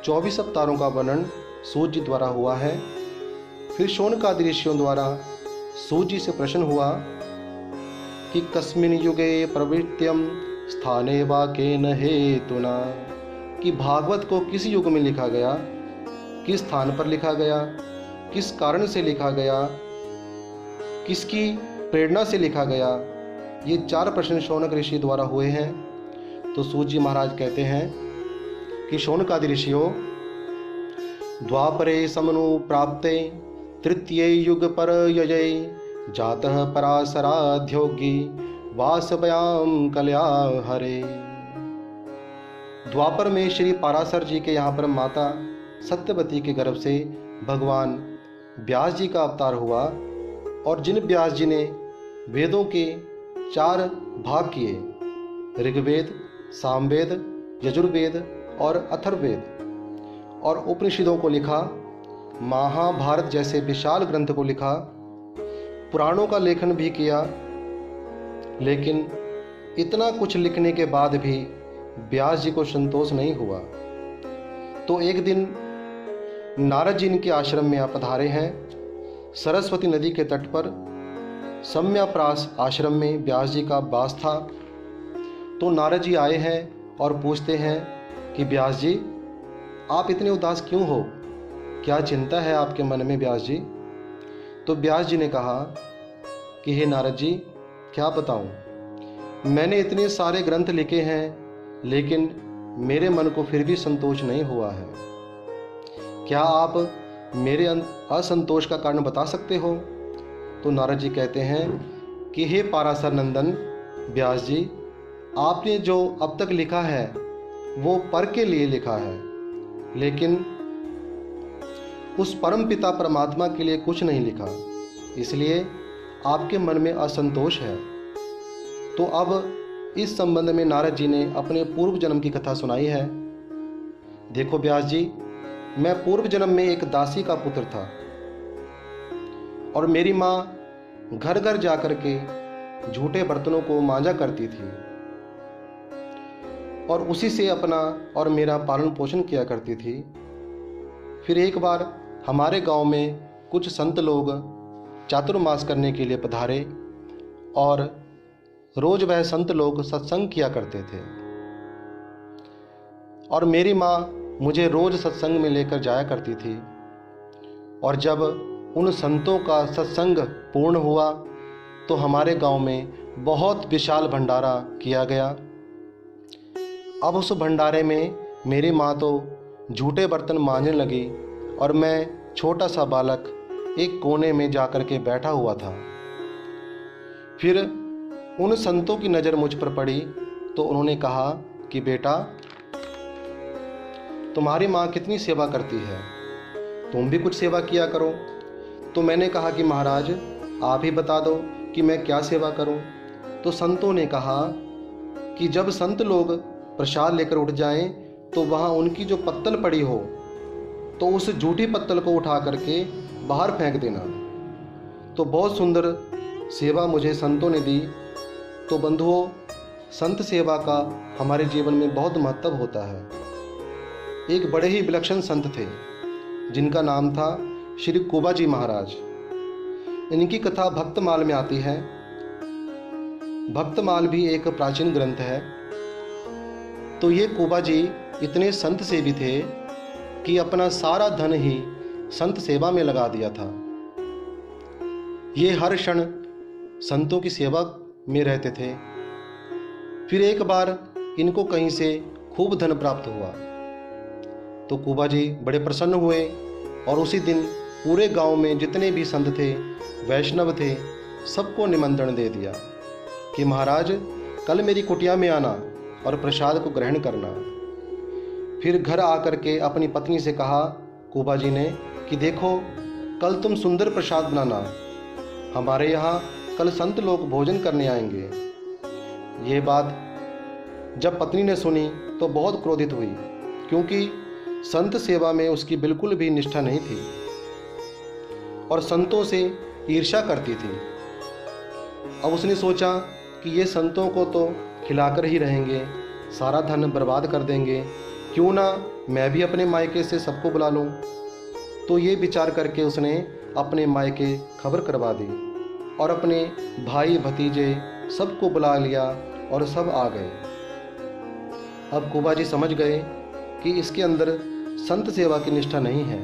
24 अवतारों का वर्णन सूत जी द्वारा हुआ है। फिर शौनकादि ऋषियों द्वारा सूत जी से प्रश्न हुआ कि कस्मिन् युगे प्रवृत्त्यम स्थाने वा केन हेतुना, कि भागवत को किस युग में लिखा गया, किस स्थान पर लिखा गया, किस कारण से लिखा गया, किसकी प्रेरणा से लिखा गया। ये 4 प्रश्न शौनक ऋषि द्वारा हुए हैं। तो सूत जी महाराज कहते हैं कि शौनकादि ऋषियों, द्वापरे समनु प्राप्ते तृतीये युग पर यजय जातः पराशराध्योगी वासव्याम कल्या हरे। द्वापर में श्री पाराशर जी के यहाँ पर माता सत्यवती के गर्भ से भगवान व्यास जी का अवतार हुआ, और जिन व्यास जी ने वेदों के 4 भाग किए, ऋग्वेद, सामवेद, यजुर्वेद और अथर्ववेद, और उपनिषदों को लिखा, महाभारत जैसे विशाल ग्रंथ को लिखा, पुराणों का लेखन भी किया। लेकिन इतना कुछ लिखने के बाद भी व्यास जी को संतोष नहीं हुआ। तो एक दिन नारद जी इनके आश्रम में पधारे हैं, सरस्वती नदी के तट पर, सम्याप्रास आश्रम में व्यास जी का वास था। तो नारद जी आए हैं और पूछते हैं कि व्यास जी, आप इतने उदास क्यों हो? क्या चिंता है आपके मन में व्यास जी? तो व्यास जी ने कहा कि हे नारद जी, क्या बताऊं, मैंने इतने सारे ग्रंथ लिखे हैं लेकिन मेरे मन को फिर भी संतोष नहीं हुआ है। क्या आप मेरे असंतोष का कारण बता सकते हो? तो नारद जी कहते हैं कि हे पाराशर नंदन व्यास जी, आपने जो अब तक लिखा है वो पर के लिए लिखा है, लेकिन उस परम पिता परमात्मा के लिए कुछ नहीं लिखा, इसलिए आपके मन में असंतोष है। तो अब इस संबंध में नारद जी ने अपने पूर्व जन्म की कथा सुनाई है। देखो व्यास जी, मैं पूर्व जन्म में एक दासी का पुत्र था और मेरी माँ घर घर जाकर के झूठे बर्तनों को मांजा करती थी और उसी से अपना और मेरा पालन पोषण किया करती थी। फिर एक बार हमारे गांव में कुछ संत लोग चातुर्मास करने के लिए पधारे और रोज वह संत लोग सत्संग किया करते थे और मेरी माँ मुझे रोज सत्संग में लेकर जाया करती थी। और जब उन संतों का सत्संग पूर्ण हुआ तो हमारे गांव में बहुत विशाल भंडारा किया गया। अब उस भंडारे में मेरी माँ तो झूठे बर्तन मांजने लगी और मैं छोटा सा बालक एक कोने में जाकर के बैठा हुआ था। फिर उन संतों की नज़र मुझ पर पड़ी तो उन्होंने कहा कि बेटा, तुम्हारी माँ कितनी सेवा करती है, तुम भी कुछ सेवा किया करो। तो मैंने कहा कि महाराज, आप ही बता दो कि मैं क्या सेवा करूं। तो संतों ने कहा कि जब संत लोग प्रसाद लेकर उठ जाएं तो वहाँ उनकी जो पत्तल पड़ी हो तो उस झूठी पत्तल को उठा करके बाहर फेंक देना। तो बहुत सुंदर सेवा मुझे संतों ने दी। तो बंधुओं, संत सेवा का हमारे जीवन में बहुत महत्व होता है। एक बड़े ही विलक्षण संत थे जिनका नाम था श्री कुबा जी महाराज। इनकी कथा भक्तमाल में आती है। भक्तमाल भी एक प्राचीन ग्रंथ है। तो ये कुबा जी इतने संत सेवी थे कि अपना सारा धन ही संत सेवा में लगा दिया था। ये हर क्षण संतों की सेवा में रहते थे। फिर एक बार इनको कहीं से खूब धन प्राप्त हुआ तो कुबा जी बड़े प्रसन्न हुए और उसी दिन पूरे गांव में जितने भी संत थे, वैष्णव थे, सबको निमंत्रण दे दिया कि महाराज कल मेरी कुटिया में आना और प्रसाद को ग्रहण करना। फिर घर आकर के अपनी पत्नी से कहा कुबा जी ने कि देखो, कल तुम सुंदर प्रसाद बनाना, हमारे यहाँ कल संत लोग भोजन करने आएंगे। ये बात जब पत्नी ने सुनी तो बहुत क्रोधित हुई, क्योंकि संत सेवा में उसकी बिल्कुल भी निष्ठा नहीं थी और संतों से ईर्ष्या करती थी। अब उसने सोचा कि ये संतों को तो खिलाकर ही रहेंगे, सारा धन बर्बाद कर देंगे, क्यों ना मैं भी अपने मायके से सबको बुला लूं। तो ये विचार करके उसने अपने मायके खबर करवा दी और अपने भाई भतीजे सबको बुला लिया और सब आ गए। अब कुबा जी समझ गए कि इसके अंदर संत सेवा की निष्ठा नहीं है।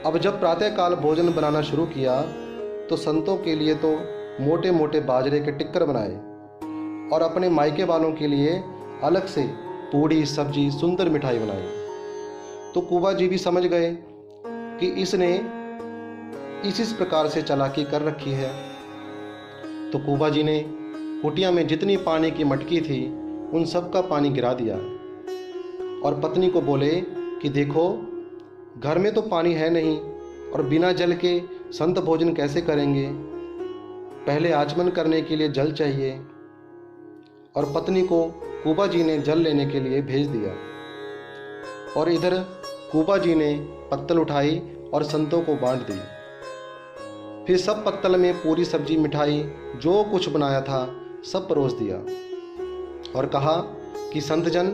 अब जब प्रातःकाल भोजन बनाना शुरू किया तो संतों के लिए तो मोटे मोटे बाजरे के टिक्कर बनाए और अपने मायके वालों के लिए अलग से पूड़ी सब्जी सुंदर मिठाई बनाई। तो कुबा जी भी समझ गए कि इसने इस प्रकार से चालाकी कर रखी है। तो कुबा जी ने कुटिया में जितनी पानी की मटकी थी उन सब का पानी गिरा दिया और पत्नी को बोले कि देखो, घर में तो पानी है नहीं और बिना जल के संत भोजन कैसे करेंगे, पहले आचमन करने के लिए जल चाहिए। और पत्नी को कुबा जी ने जल लेने के लिए भेज दिया और इधर कुबा जी ने पत्तल उठाई और संतों को बांट दी। फिर सब पत्तल में पूरी सब्जी मिठाई जो कुछ बनाया था सब परोस दिया और कहा कि संतजन,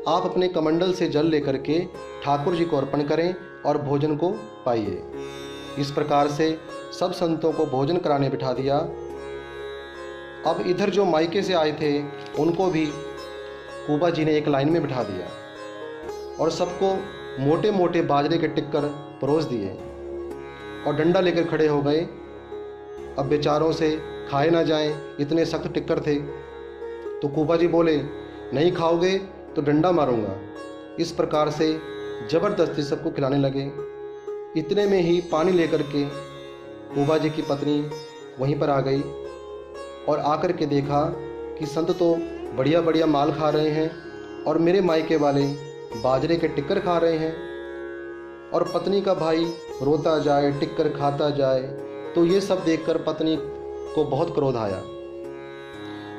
आप अपने कमंडल से जल लेकर के ठाकुर जी को अर्पण करें और भोजन को पाइए। इस प्रकार से सब संतों को भोजन कराने बिठा दिया। अब इधर जो मायके से आए थे उनको भी कुबा जी ने एक लाइन में बिठा दिया और सबको मोटे मोटे बाजरे के टिक्कर परोस दिए और डंडा लेकर खड़े हो गए। अब बेचारों से खाए ना जाएं, इतने सख्त टिक्कर थे। तो कुबा जी बोले, नहीं खाओगे तो डंडा मारूंगा। इस प्रकार से ज़बरदस्ती सबको खिलाने लगे। इतने में ही पानी लेकर के कुबा जी की पत्नी वहीं पर आ गई और आकर के देखा कि संत तो बढ़िया बढ़िया माल खा रहे हैं और मेरे मायके वाले बाजरे के टिक्कर खा रहे हैं। और पत्नी का भाई रोता जाए, टिक्कर खाता जाए। तो ये सब देखकर पत्नी को बहुत क्रोध आया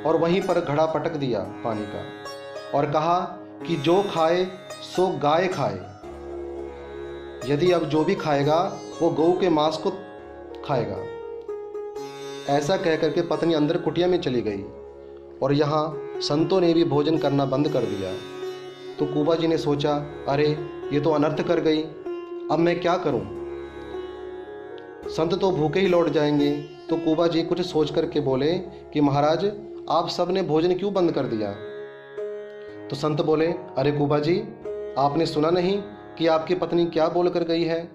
और वहीं पर घड़ा पटक दिया पानी का और कहा कि जो खाए सो गाय खाए। यदि अब जो भी खाएगा वो गऊ के मांस को खाएगा। ऐसा कह करके पत्नी अंदर कुटिया में चली गई और यहाँ संतों ने भी भोजन करना बंद कर दिया। तो कुबा जी ने सोचा, अरे ये तो अनर्थ कर गई, अब मैं क्या करूं? संत तो भूखे ही लौट जाएंगे। तो कुबा जी कुछ सोच करके बोले कि महाराज, आप सब ने भोजन क्यों बंद कर दिया? तो संत बोले, अरे कुबा जी, आपने सुना नहीं कि आपकी पत्नी क्या बोल कर गई है?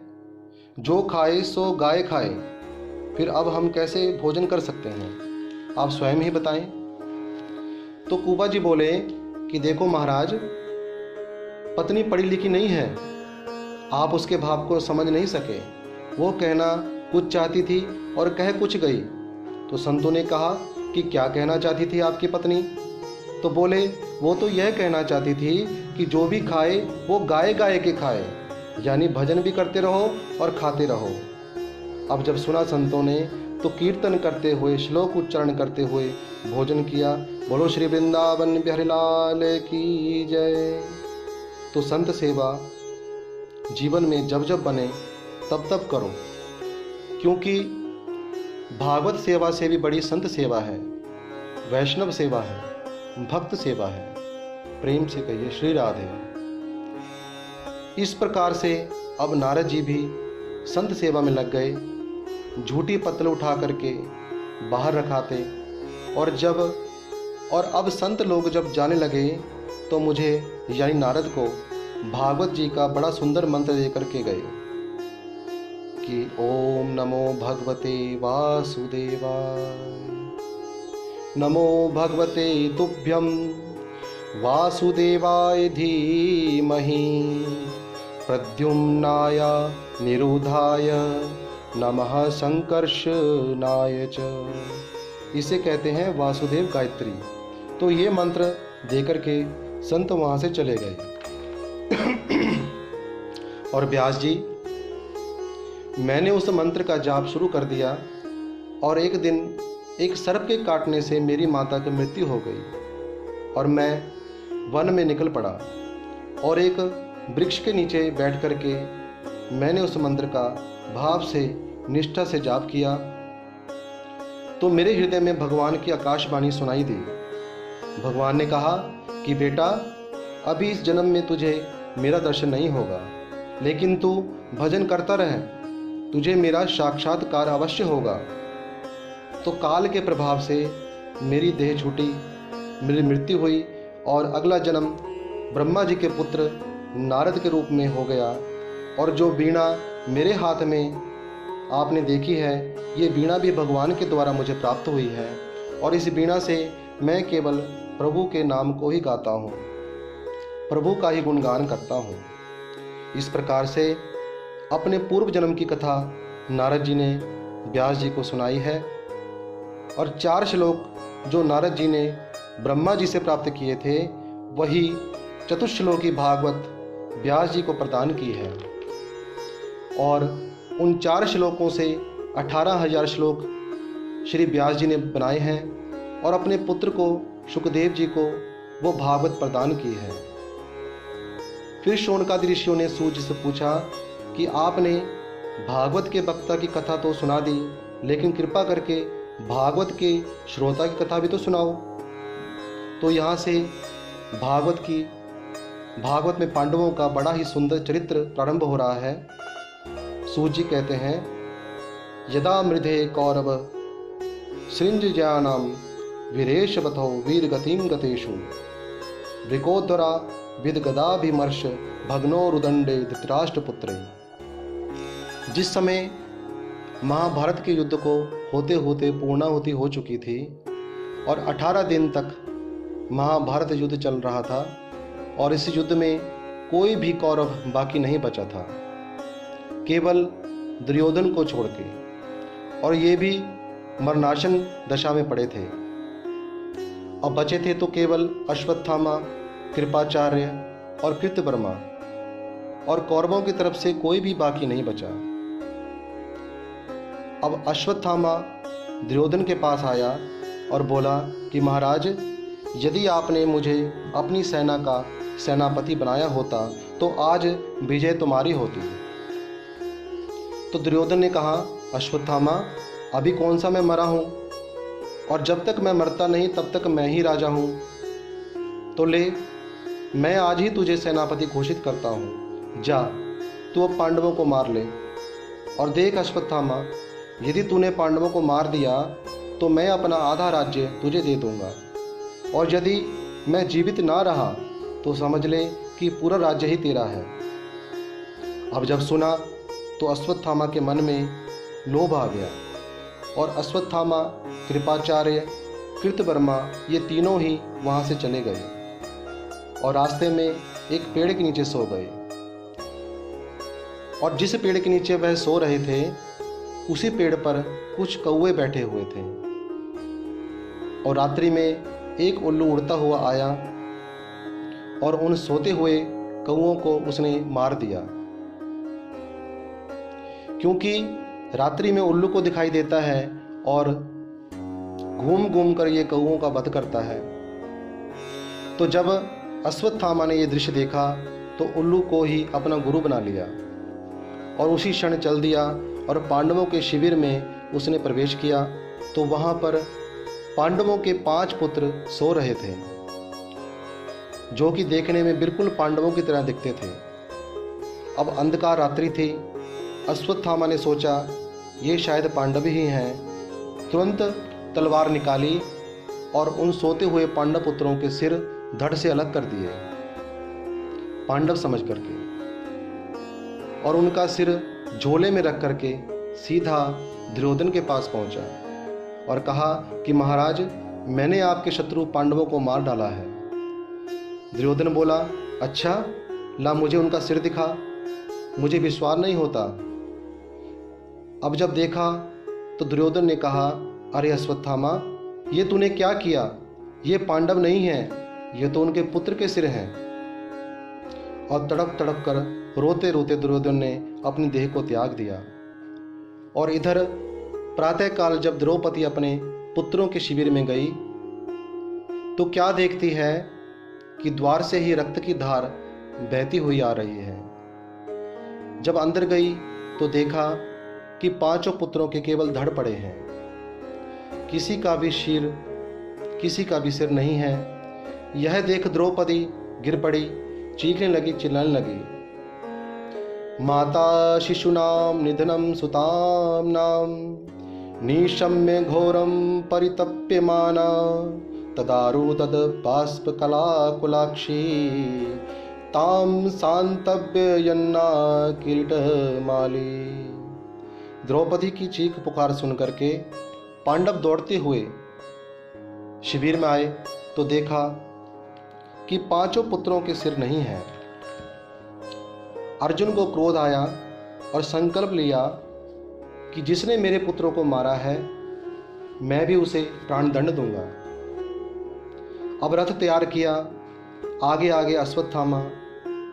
जो खाए सो गाय खाए। फिर अब हम कैसे भोजन कर सकते हैं? आप स्वयं ही बताएं। तो कुबा जी बोले कि देखो महाराज, पत्नी पढ़ी लिखी नहीं है, आप उसके भाव को समझ नहीं सके। वो कहना कुछ चाहती थी और कह कुछ गई। तो संतों ने कहा कि क्या कहना चाहती थी आपकी पत्नी? तो बोले, वो तो यह कहना चाहती थी कि जो भी खाए वो गाय गाय के खाए, यानी भजन भी करते रहो और खाते रहो। अब जब सुना संतों ने तो कीर्तन करते हुए, श्लोक उच्चारण करते हुए भोजन किया। बोलो श्री वृंदावन बिहारी लाल की जय। तो संत सेवा जीवन में जब जब बने तब तब करो, क्योंकि भागवत सेवा से भी बड़ी संत सेवा है, वैष्णव सेवा है, भक्त सेवा है। प्रेम से कहिए श्री राधे। इस प्रकार से अब नारद जी भी संत सेवा में लग गए। झूठी पत्तल उठा करके बाहर रखाते और अब संत लोग जब जाने लगे तो मुझे यानी नारद को भागवत जी का बड़ा सुंदर मंत्र दे करके गए कि ओम नमो भगवते वासुदेवाय, नमो भगवते तुभ्यं वासुदेवाय धीमहि, प्रद्युम्नाय निरुधाय नमः संकर्षणाय च। इसे कहते हैं वासुदेव गायत्री। तो ये मंत्र देकर के संत वहाँ से चले गए। और व्यास जी, मैंने उस मंत्र का जाप शुरू कर दिया और एक दिन एक सर्प के काटने से मेरी माता की मृत्यु हो गई और मैं वन में निकल पड़ा और एक वृक्ष के नीचे बैठ करके मैंने उस मंत्र का भाव से, निष्ठा से जाप किया। तो मेरे हृदय में भगवान की आकाशवाणी सुनाई दी। भगवान ने कहा कि बेटा, अभी इस जन्म में तुझे मेरा दर्शन नहीं होगा, लेकिन तू भजन करता रह, तुझे मेरा साक्षात्कार अवश्य होगा। तो काल के प्रभाव से मेरी देह छूटी, मेरी मृत्यु हुई और अगला जन्म ब्रह्मा जी के पुत्र नारद के रूप में हो गया। और जो वीणा मेरे हाथ में आपने देखी है, ये वीणा भी भगवान के द्वारा मुझे प्राप्त हुई है और इस वीणा से मैं केवल प्रभु के नाम को ही गाता हूँ, प्रभु का ही गुणगान करता हूँ। इस प्रकार से अपने पूर्व जन्म की कथा नारद जी ने व्यास जी को सुनाई है और 4 श्लोक जो नारद जी ने ब्रह्मा जी से प्राप्त किए थे, वही चतुश्लोकी भागवत व्यास जी को प्रदान की है। और उन 4 श्लोकों से 18,000 श्लोक श्री व्यास जी ने बनाए हैं और अपने पुत्र को, शुकदेव जी को, वो भागवत प्रदान की है। फिर शौनकादि ऋषियों ने सूत जी से पूछा कि आपने भागवत के वक्ता की कथा तो सुना दी, लेकिन कृपा करके भागवत के श्रोता की कथा भी तो सुनाओ। तो यहाँ से भागवत में पांडवों का बड़ा ही सुंदर चरित्र प्रारंभ हो रहा है। सूत जी कहते हैं यदा मृधे कौरव सृंजयानाम वीरेशवथो वीरगतिम गतेषु वृकोदरा विदगदाभिमर्श भग्नोरुदंडे धृतराष्ट्रपुत्रे। जिस समय महाभारत के युद्ध को होते होते पूर्णाहुति हो चुकी थी और 18 दिन तक महाभारत युद्ध चल रहा था और इस युद्ध में कोई भी कौरव बाकी नहीं बचा था, केवल दुर्योधन को छोड़ के, और ये भी मरणासन दशा में पड़े थे। अब बचे थे तो केवल अश्वत्थामा, कृपाचार्य और कृतवर्मा, और कौरवों की तरफ से कोई भी बाकी नहीं बचा। अब अश्वत्थामा दुर्योधन के पास आया और बोला कि महाराज, यदि आपने मुझे अपनी सेना का सेनापति बनाया होता तो आज विजय तुम्हारी होती। तो दुर्योधन ने कहा, अश्वत्थामा, अभी कौन सा मैं मरा हूँ, और जब तक मैं मरता नहीं तब तक मैं ही राजा हूँ। तो ले, मैं आज ही तुझे सेनापति घोषित करता हूँ। जा, तू अब पांडवों को मार ले। और देख अश्वत्थामा, यदि तूने पांडवों को मार दिया तो मैं अपना आधा राज्य तुझे दे दूंगा, और यदि मैं जीवित ना रहा तो समझ ले कि पूरा राज्य ही तेरा है। अब जब सुना तो अश्वत्थामा के मन में लोभ आ गया, और अश्वत्थामा, कृपाचार्य, कृतवर्मा ये तीनों ही वहाँ से चले गए और रास्ते में एक पेड़ के नीचे सो गए। और जिस पेड़ के नीचे वह सो रहे थे उसी पेड़ पर कुछ कौवे बैठे हुए थे, और रात्रि में एक उल्लू उड़ता हुआ आया और उन सोते हुए कौवों को उसने मार दिया। क्योंकि रात्रि में उल्लू को दिखाई देता है और घूम घूम कर ये कौवों का वध करता है। तो जब अश्वत्थामा ने ये दृश्य देखा तो उल्लू को ही अपना गुरु बना लिया और उसी क्षण चल दिया और पांडवों के शिविर में उसने प्रवेश किया। तो वहाँ पर पांडवों के 5 पुत्र सो रहे थे, जो कि देखने में बिल्कुल पांडवों की तरह दिखते थे। अब अंधकार रात्रि थी। अश्वत्थामा ने सोचा ये शायद पांडव ही हैं। तुरंत तलवार निकाली और उन सोते हुए पांडव पुत्रों के सिर धड़ से अलग कर दिए, पांडव समझ करके, और उनका सिर झोले में रख करके सीधा दुर्योधन के पास पहुंचा और कहा कि महाराज, मैंने आपके शत्रु पांडवों को मार डाला है। दुर्योधन बोला, अच्छा, ला मुझे उनका सिर दिखा, मुझे विश्वास नहीं होता। अब जब देखा तो दुर्योधन ने कहा, अरे अश्वत्थामा, ये तूने क्या किया? ये पांडव नहीं हैं, ये तो उनके पुत्र के सिर हैं। और तड़प तड़प कर रोते रोते दुर्योधन ने अपनी देह को त्याग दिया। और इधर प्रातःकाल जब द्रौपदी अपने पुत्रों के शिविर में गई तो क्या देखती है कि द्वार से ही रक्त की धार बहती हुई आ रही है। जब अंदर गई तो देखा कि 5 पुत्रों के केवल धड़ पड़े हैं, किसी का भी सिर नहीं है। यह देख द्रौपदी गिर पड़ी, चीखने लगी, चिल्लाने लगी, माता शिशूनां निधनं सुताम्नां निशम्य घोरं परितप्यमाना तदारु तद बाष्पकलाकुलाक्षी ताम शांतव्ययन्ना किरीटमाली। द्रौपदी की चीख पुकार सुनकर के पांडव दौड़ते हुए शिविर में आए तो देखा कि 5 पुत्रों के सिर नहीं हैं। अर्जुन को क्रोध आया और संकल्प लिया कि जिसने मेरे पुत्रों को मारा है मैं भी उसे प्राणदंड दूंगा। अब रथ तैयार किया, आगे आगे अश्वत्थामा,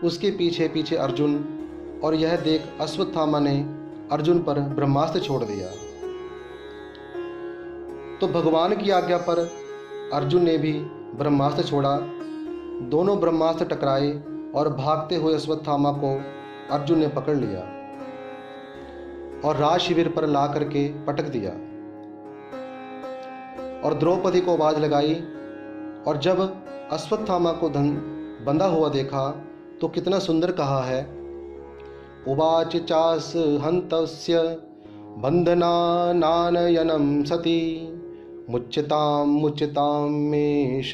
उसके पीछे पीछे अर्जुन, और यह देख अश्वत्थामा ने अर्जुन पर ब्रह्मास्त्र छोड़ दिया। तो भगवान की आज्ञा पर अर्जुन ने भी ब्रह्मास्त्र छोड़ा। दोनों ब्रह्मास्त्र टकराए और भागते हुए अश्वत्थामा को अर्जुन ने पकड़ लिया और राज शिविर पर ला करके पटक दिया। और द्रौपदी को आवाज लगाई, और जब अश्वत्थामा को बंधा हुआ देखा तो कितना सुंदर कहा है, उवाच चास हंतस्य बंधनानानयनं सती मुच्यतां मेष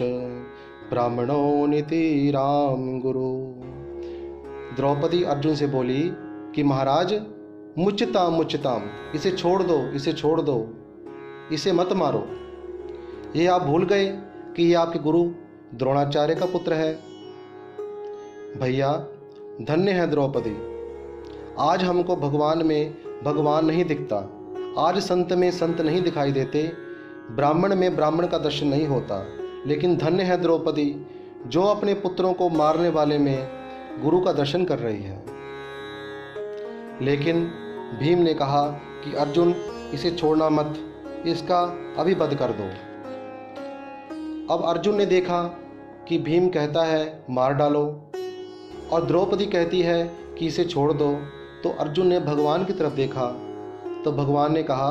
ब्राह्मणो नीति राम गुरु। द्रौपदी अर्जुन से बोली कि महाराज, मुच्यताम, इसे छोड़ दो, इसे छोड़ दो, इसे मत मारो। ये आप भूल गए कि ये आपके गुरु द्रोणाचार्य का पुत्र है। भैया, धन्य है द्रौपदी, आज हमको भगवान में भगवान नहीं दिखता, आज संत में संत नहीं दिखाई देते, ब्राह्मण में ब्राह्मण का दर्शन नहीं होता। लेकिन धन्य है द्रौपदी जो अपने पुत्रों को मारने वाले में गुरु का दर्शन कर रही है। लेकिन भीम ने कहा कि अर्जुन, इसे छोड़ना मत, इसका अभी वध कर दो। अब अर्जुन ने देखा कि भीम कहता है मार डालो और द्रौपदी कहती है कि इसे छोड़ दो, तो अर्जुन ने भगवान की तरफ देखा तो भगवान ने कहा,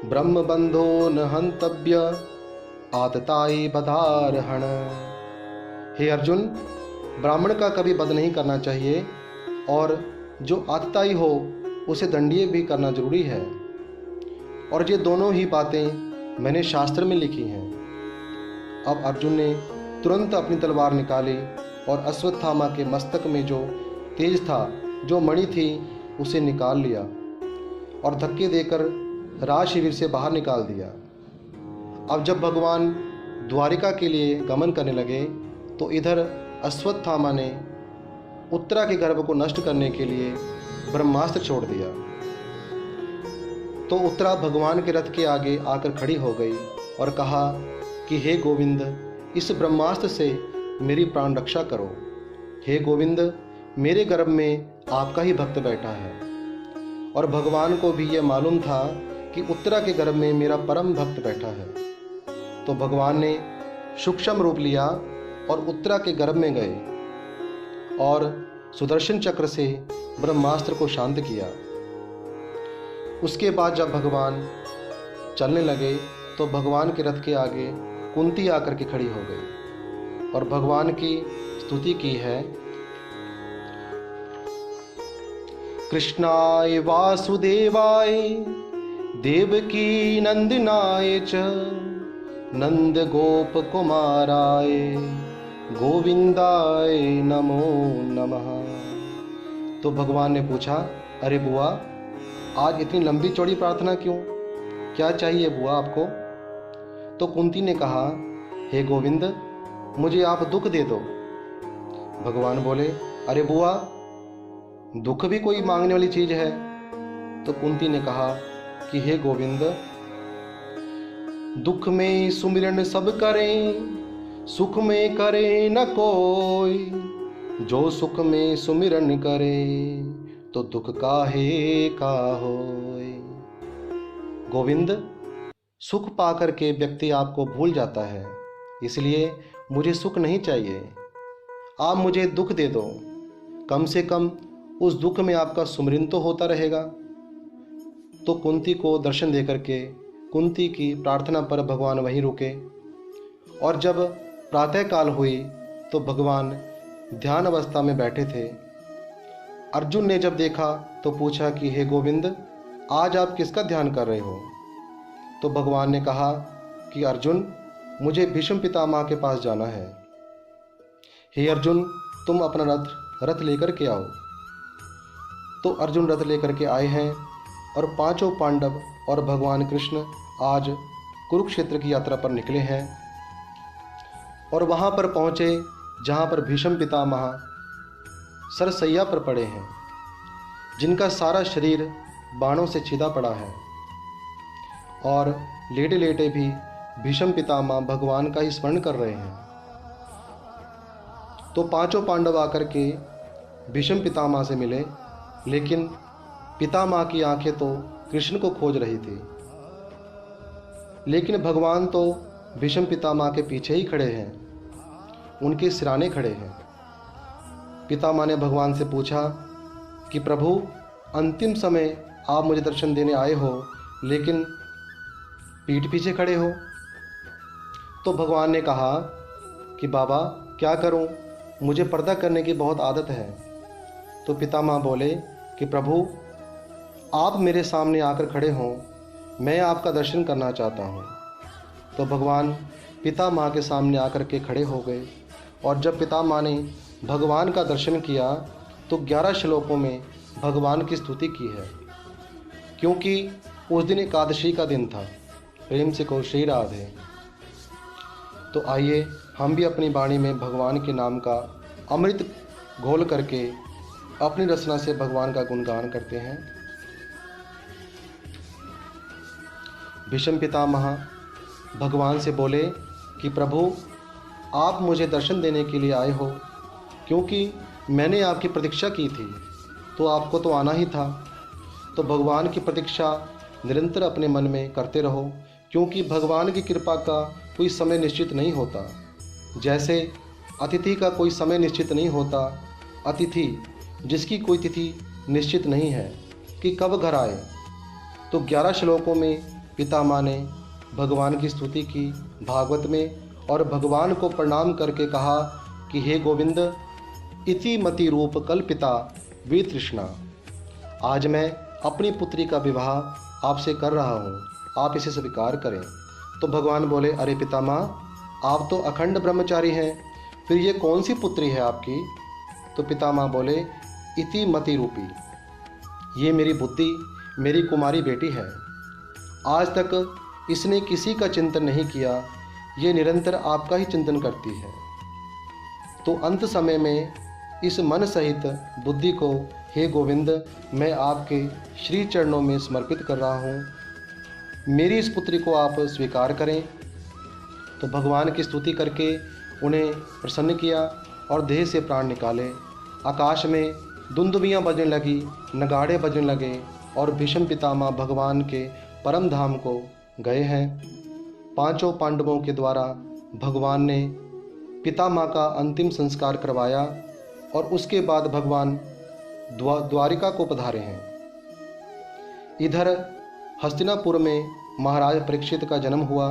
ब्रह्म बंधो न हंतव्य आतताई बधारहण। हे अर्जुन, ब्राह्मण का कभी वध नहीं करना चाहिए और जो आतताई हो उसे दंडनीय भी करना जरूरी है। और ये दोनों ही बातें मैंने शास्त्र में लिखी हैं। अब अर्जुन ने तुरंत अपनी तलवार निकाली और अश्वत्थामा के मस्तक में जो तेज था, जो मणि थी, उसे निकाल लिया और धक्के देकर राज शिविर से बाहर निकाल दिया। अब जब भगवान द्वारिका के लिए गमन करने लगे तो इधर अश्वत्थामा ने उत्तरा के गर्भ को नष्ट करने के लिए ब्रह्मास्त्र छोड़ दिया। तो उत्तरा भगवान के रथ के आगे आकर खड़ी हो गई और कहा कि हे गोविंद, इस ब्रह्मास्त्र से मेरी प्राण रक्षा करो। हे गोविंद, मेरे गर्भ में आपका ही भक्त बैठा है। और भगवान को भी यह मालूम था कि उत्तरा के गर्भ में मेरा परम भक्त बैठा है। तो भगवान ने सूक्ष्म रूप लिया और उत्तरा के गर्भ में गए और सुदर्शन चक्र से ब्रह्मास्त्र को शांत किया। उसके बाद जब भगवान चलने लगे तो भगवान के रथ के आगे कुंती आकर के खड़ी हो गई और भगवान की स्तुति की है। कृष्णाय वासुदेवाय देवकी नंदनाय च नंद गोप कुमाराय गोविंदाय नमो नमः। तो भगवान ने पूछा, अरे बुआ, आज इतनी लंबी चौड़ी प्रार्थना क्यों? क्या चाहिए बुआ आपको? तो कुंती ने कहा, हे गोविंद, मुझे आप दुख दे दो। भगवान बोले, अरे बुआ, दुख भी कोई मांगने वाली चीज है? तो कुंती ने कहा कि हे गोविंद, दुख में सुमिरन सब करें, सुख में करे न कोई, जो सुख में सुमिरन करे तो दुख काहे का होय। गोविंद, सुख पाकर के व्यक्ति आपको भूल जाता है, इसलिए मुझे सुख नहीं चाहिए, आप मुझे दुख दे दो। कम से कम उस दुख में आपका सुमिरन तो होता रहेगा। तो कुंती को दर्शन देकर के कुंती की प्रार्थना पर भगवान वहीं रुके। और जब प्रातःकाल हुई तो भगवान ध्यान अवस्था में बैठे थे। अर्जुन ने जब देखा तो पूछा कि हे गोविंद, आज आप किसका ध्यान कर रहे हो? तो भगवान ने कहा कि अर्जुन, मुझे भीष्म पितामह के पास जाना है। हे अर्जुन, तुम अपना रथ लेकर के आओ। तो अर्जुन रथ लेकर के आए हैं और पांचों पांडव और भगवान कृष्ण आज कुरुक्षेत्र की यात्रा पर निकले हैं और वहां पर पहुंचे जहां पर भीष्म पितामह सरसैया पर पड़े हैं, जिनका सारा शरीर बाणों से छिदा पड़ा है और लेटे लेटे भी भीष्म पितामह भगवान का ही स्मरण कर रहे हैं। तो पांचों पांडव आकर के भीष्म पितामह से मिले, लेकिन पितामह की आंखें तो कृष्ण को खोज रही थी। लेकिन भगवान तो भीष्म पितामह के पीछे ही खड़े हैं, उनके सिराने खड़े हैं। पितामह ने भगवान से पूछा कि प्रभु, अंतिम समय आप मुझे दर्शन देने आए हो, लेकिन पीठ पीछे खड़े हो। तो भगवान ने कहा कि बाबा, क्या करूं, मुझे पर्दा करने की बहुत आदत है। तो पितामह बोले कि प्रभु, आप मेरे सामने आकर खड़े हों, मैं आपका दर्शन करना चाहता हूँ। तो भगवान पिता माँ के सामने आकर के खड़े हो गए, और जब पिता माँ ने भगवान का दर्शन किया तो 11 श्लोकों में भगवान की स्तुति की है, क्योंकि उस दिन एकादशी का दिन था। प्रेम से कहो श्री राधे। तो आइए हम भी अपनी वाणी में भगवान के नाम का अमृत घोल करके अपनी रचना से भगवान का गुणगान करते हैं। भीष्म पितामह भगवान से बोले कि प्रभु, आप मुझे दर्शन देने के लिए आए हो, क्योंकि मैंने आपकी प्रतीक्षा की थी, तो आपको तो आना ही था। तो भगवान की प्रतीक्षा निरंतर अपने मन में करते रहो, क्योंकि भगवान की कृपा का कोई समय निश्चित नहीं होता। जैसे अतिथि का कोई समय निश्चित नहीं होता, अतिथि जिसकी कोई तिथि निश्चित नहीं है कि कब घर आए। तो 11 श्लोकों में पितामह ने भगवान की स्तुति की भागवत में, और भगवान को प्रणाम करके कहा कि हे गोविंद, इति मति रूप कल्पिता वितृष्णा, आज मैं अपनी पुत्री का विवाह आपसे कर रहा हूँ, आप इसे स्वीकार करें। तो भगवान बोले, अरे पितामह, आप तो अखंड ब्रह्मचारी हैं, फिर ये कौन सी पुत्री है आपकी? तो पितामह बोले, इति मति रूपी, ये मेरी बुद्धि, मेरी कुमारी बेटी है। आज तक इसने किसी का चिंतन नहीं किया, ये निरंतर आपका ही चिंतन करती है। तो अंत समय में इस मन सहित बुद्धि को हे गोविंद, मैं आपके श्री चरणों में समर्पित कर रहा हूँ, मेरी इस पुत्री को आप स्वीकार करें। तो भगवान की स्तुति करके उन्हें प्रसन्न किया और देह से प्राण निकाले। आकाश में दुंदुभियाँ बजने लगी, नगाड़े बजने लगे, और भीष्म पितामह भगवान के परम धाम को गए हैं। 5 पांडवों के द्वारा भगवान ने पितामह का अंतिम संस्कार करवाया, और उसके बाद भगवान द्वारिका को पधारे हैं। इधर हस्तिनापुर में महाराज परीक्षित का जन्म हुआ,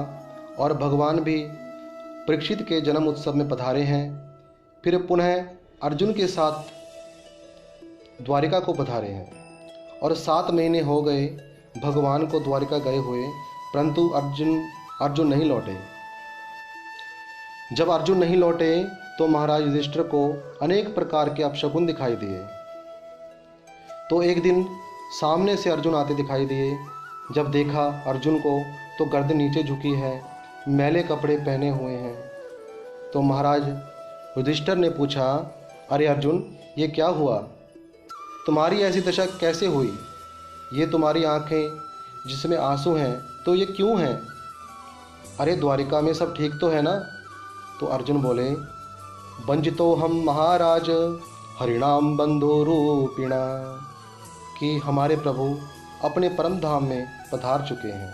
और भगवान भी परीक्षित के जन्म उत्सव में पधारे हैं। फिर पुनः अर्जुन के साथ द्वारिका को पधारे हैं, और 7 महीने हो गए भगवान को द्वारिका गए हुए, परंतु अर्जुन नहीं लौटे। जब अर्जुन नहीं लौटे तो महाराज युधिष्ठिर को अनेक प्रकार के अपशकुन दिखाई दिए। तो एक दिन सामने से अर्जुन आते दिखाई दिए। जब देखा अर्जुन को तो गर्दन नीचे झुकी है, मैले कपड़े पहने हुए हैं। तो महाराज युधिष्ठिर ने पूछा, अरे अर्जुन, ये क्या हुआ? तुम्हारी ऐसी दशा कैसे हुई? ये तुम्हारी आंखें जिसमें आंसू हैं, तो ये क्यों हैं? अरे द्वारिका में सब ठीक तो है ना? तो अर्जुन बोले, वंजितो हम महाराज हरिणाम बंधु रूपिणा, कि हमारे प्रभु अपने परम धाम में पधार चुके हैं।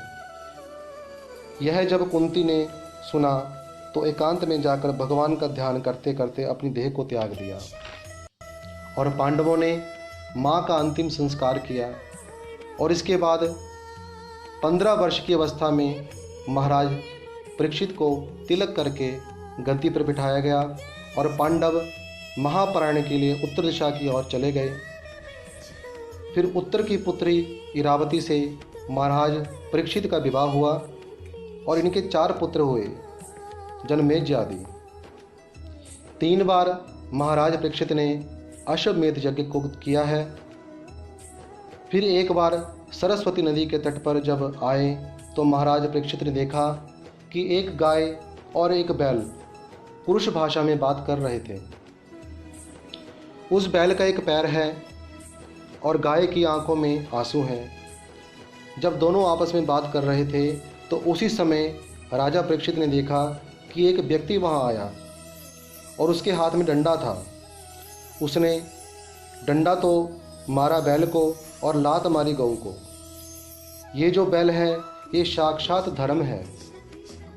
यह जब कुंती ने सुना तो एकांत में जाकर भगवान का ध्यान करते करते अपनी देह को त्याग दिया, और पांडवों ने माँ का अंतिम संस्कार किया। और इसके बाद 15 वर्ष की अवस्था में महाराज परीक्षित को तिलक करके गद्दी पर बिठाया गया, और पांडव महापरायण के लिए उत्तर दिशा की ओर चले गए। फिर उत्तर की पुत्री इरावती से महाराज परीक्षित का विवाह हुआ, और इनके 4 पुत्र हुए, जनमेजय आदि। 3 बार महाराज परीक्षित ने अश्वमेध यज्ञ को किया है। फिर एक बार सरस्वती नदी के तट पर जब आए तो महाराज परीक्षित ने देखा कि एक गाय और एक बैल पुरुष भाषा में बात कर रहे थे। उस बैल का एक पैर है और गाय की आंखों में आंसू हैं। जब दोनों आपस में बात कर रहे थे तो उसी समय राजा परीक्षित ने देखा कि एक व्यक्ति वहां आया और उसके हाथ में डंडा था। उसने डंडा तो मारा बैल को और लात मारी गऊ को। ये जो बैल है ये साक्षात धर्म है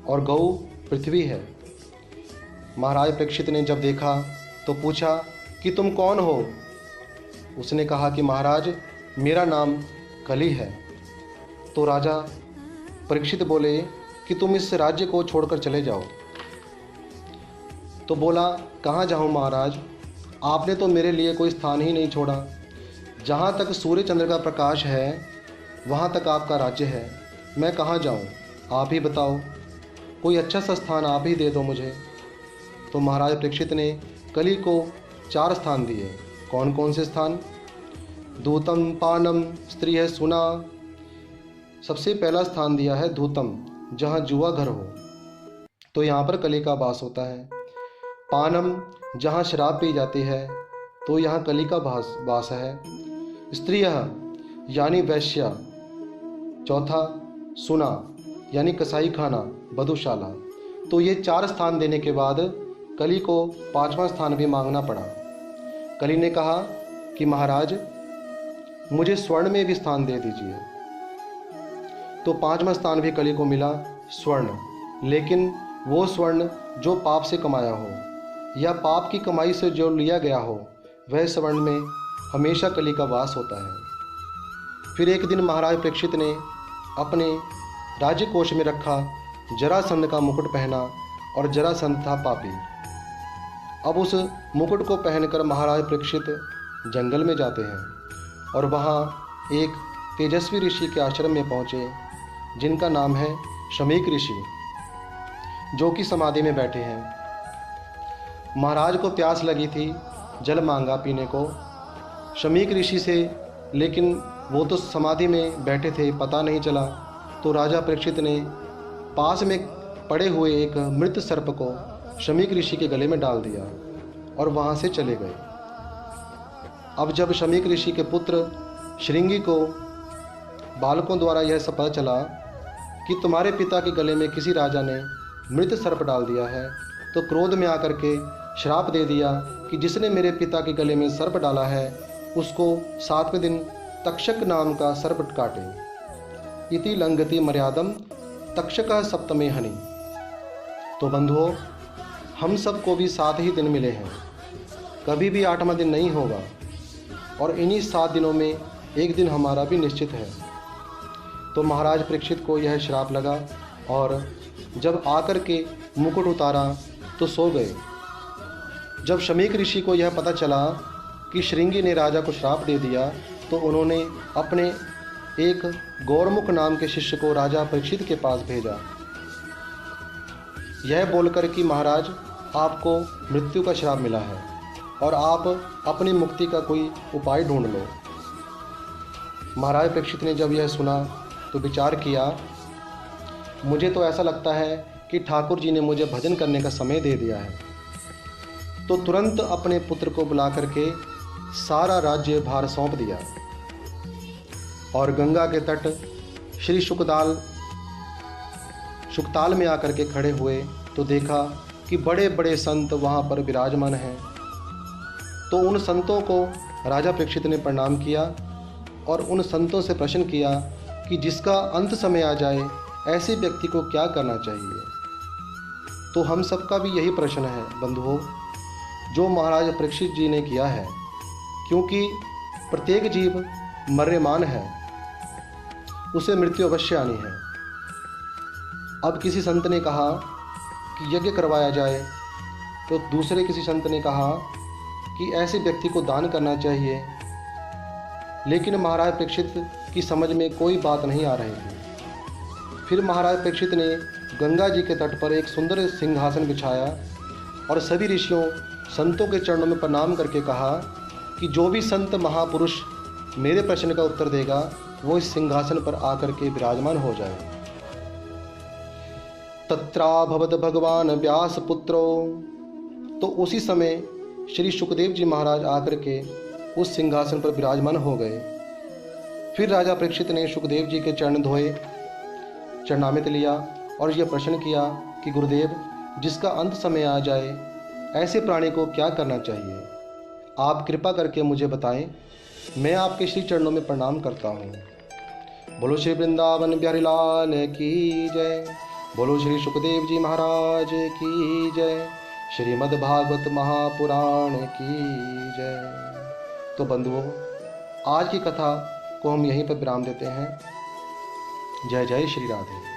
और गऊ पृथ्वी है। महाराज परीक्षित ने जब देखा तो पूछा कि तुम कौन हो? उसने कहा कि महाराज मेरा नाम कली है। तो राजा परीक्षित बोले कि तुम इस राज्य को छोड़कर चले जाओ। तो बोला, कहाँ जाऊँ महाराज, आपने तो मेरे लिए कोई स्थान ही नहीं छोड़ा। जहाँ तक सूर्य चंद्र का प्रकाश है वहाँ तक आपका राज्य है। मैं कहाँ जाऊँ, आप ही बताओ। कोई अच्छा सा स्थान आप ही दे दो मुझे। तो महाराज परीक्षित ने कली को 4 स्थान दिए। कौन कौन से स्थान? धूतम, पानम, स्त्री है सुना। सबसे पहला स्थान दिया है धूतम, जहाँ जुआ घर हो, तो यहाँ पर कली का वास होता है। पानम, जहाँ शराब पी जाती है, तो यहाँ कली का वास है। स्त्रिय यानी वैश्या। चौथा सुना यानी कसाई खाना, वधुशाला। तो ये 4 स्थान देने के बाद कली को 5वां स्थान भी मांगना पड़ा। कली ने कहा कि महाराज मुझे स्वर्ण में भी स्थान दे दीजिए। तो 5वां स्थान भी कली को मिला, स्वर्ण। लेकिन वो स्वर्ण जो पाप से कमाया हो या पाप की कमाई से जो लिया गया हो, वह स्वर्ण में हमेशा कली का वास होता है। फिर एक दिन महाराज परीक्षित ने अपने राज्य कोष में रखा जरासंध का मुकुट पहना, और जरासंध था पापी। अब उस मुकुट को पहनकर महाराज परीक्षित जंगल में जाते हैं और वहाँ एक तेजस्वी ऋषि के आश्रम में पहुँचे, जिनका नाम है शमीक ऋषि, जो कि समाधि में बैठे हैं। महाराज को प्यास लगी थी, जल मांगा पीने को शमीक ऋषि से, लेकिन वो तो समाधि में बैठे थे, पता नहीं चला। तो राजा परीक्षित ने पास में पड़े हुए एक मृत सर्प को शमीक ऋषि के गले में डाल दिया और वहाँ से चले गए। अब जब शमीक ऋषि के पुत्र श्रृंगी को बालकों द्वारा यह सब पता चला कि तुम्हारे पिता के गले में किसी राजा ने मृत सर्प डाल दिया है, तो क्रोध में आकर के श्राप दे दिया कि जिसने मेरे पिता के गले में सर्प डाला है उसको 7वें दिन तक्षक नाम का सर्प काटे। इति लंघति मर्यादम तक्षक सप्तमे हनि। तो बंधुओं, हम सबको भी 7 ही दिन मिले हैं, कभी भी 8वां दिन नहीं होगा, और इन्हीं 7 दिनों में एक दिन हमारा भी निश्चित है। तो महाराज परीक्षित को यह श्राप लगा और जब आकर के मुकुट उतारा तो सो गए। जब शमीक ऋषि को यह पता चला कि श्रृंगी ने राजा को श्राप दे दिया, तो उन्होंने अपने एक गौरमुख नाम के शिष्य को राजा परीक्षित के पास भेजा, यह बोलकर कि महाराज आपको मृत्यु का श्राप मिला है और आप अपनी मुक्ति का कोई उपाय ढूंढ लो। महाराज परीक्षित ने जब यह सुना तो विचार किया, मुझे तो ऐसा लगता है कि ठाकुर जी ने मुझे भजन करने का समय दे दिया है। तो तुरंत अपने पुत्र को बुला करके सारा राज्य भार सौंप दिया और गंगा के तट श्री शुकताल में आकर के खड़े हुए तो देखा कि बड़े बड़े संत वहाँ पर विराजमान हैं। तो उन संतों को राजा परीक्षित ने प्रणाम किया और उन संतों से प्रश्न किया कि जिसका अंत समय आ जाए ऐसे व्यक्ति को क्या करना चाहिए। तो हम सबका भी यही प्रश्न है बंधुओं, जो महाराज परीक्षित जी ने किया है, क्योंकि प्रत्येक जीव मर्यमान है, उसे मृत्यु अवश्य आनी है। अब किसी संत ने कहा कि यज्ञ करवाया जाए, तो दूसरे किसी संत ने कहा कि ऐसे व्यक्ति को दान करना चाहिए, लेकिन महाराज परीक्षित की समझ में कोई बात नहीं आ रही थी। फिर महाराज परीक्षित ने गंगा जी के तट पर एक सुंदर सिंहासन बिछाया और सभी ऋषियों संतों के चरणों में प्रणाम करके कहा कि जो भी संत महापुरुष मेरे प्रश्न का उत्तर देगा वो इस सिंहासन पर आकर के विराजमान हो जाए। तत्राभवत भगवान व्यास पुत्रो। तो उसी समय श्री सुखदेव जी महाराज आकर के उस सिंहासन पर विराजमान हो गए। फिर राजा परीक्षित ने सुखदेव जी के चरण धोए, चरणामृत लिया और यह प्रश्न किया कि गुरुदेव, जिसका अंत समय आ जाए ऐसे प्राणी को क्या करना चाहिए, आप कृपा करके मुझे बताएं। मैं आपके श्री चरणों में प्रणाम करता हूँ। बोलो श्री वृंदावन बिहारी लाल की जय। बोलो श्री सुखदेव जी महाराज की जय। श्रीमद् भागवत महापुराण की जय। तो बंधुओं, आज की कथा को हम यहीं पर विराम देते हैं। जय जय श्री राधे।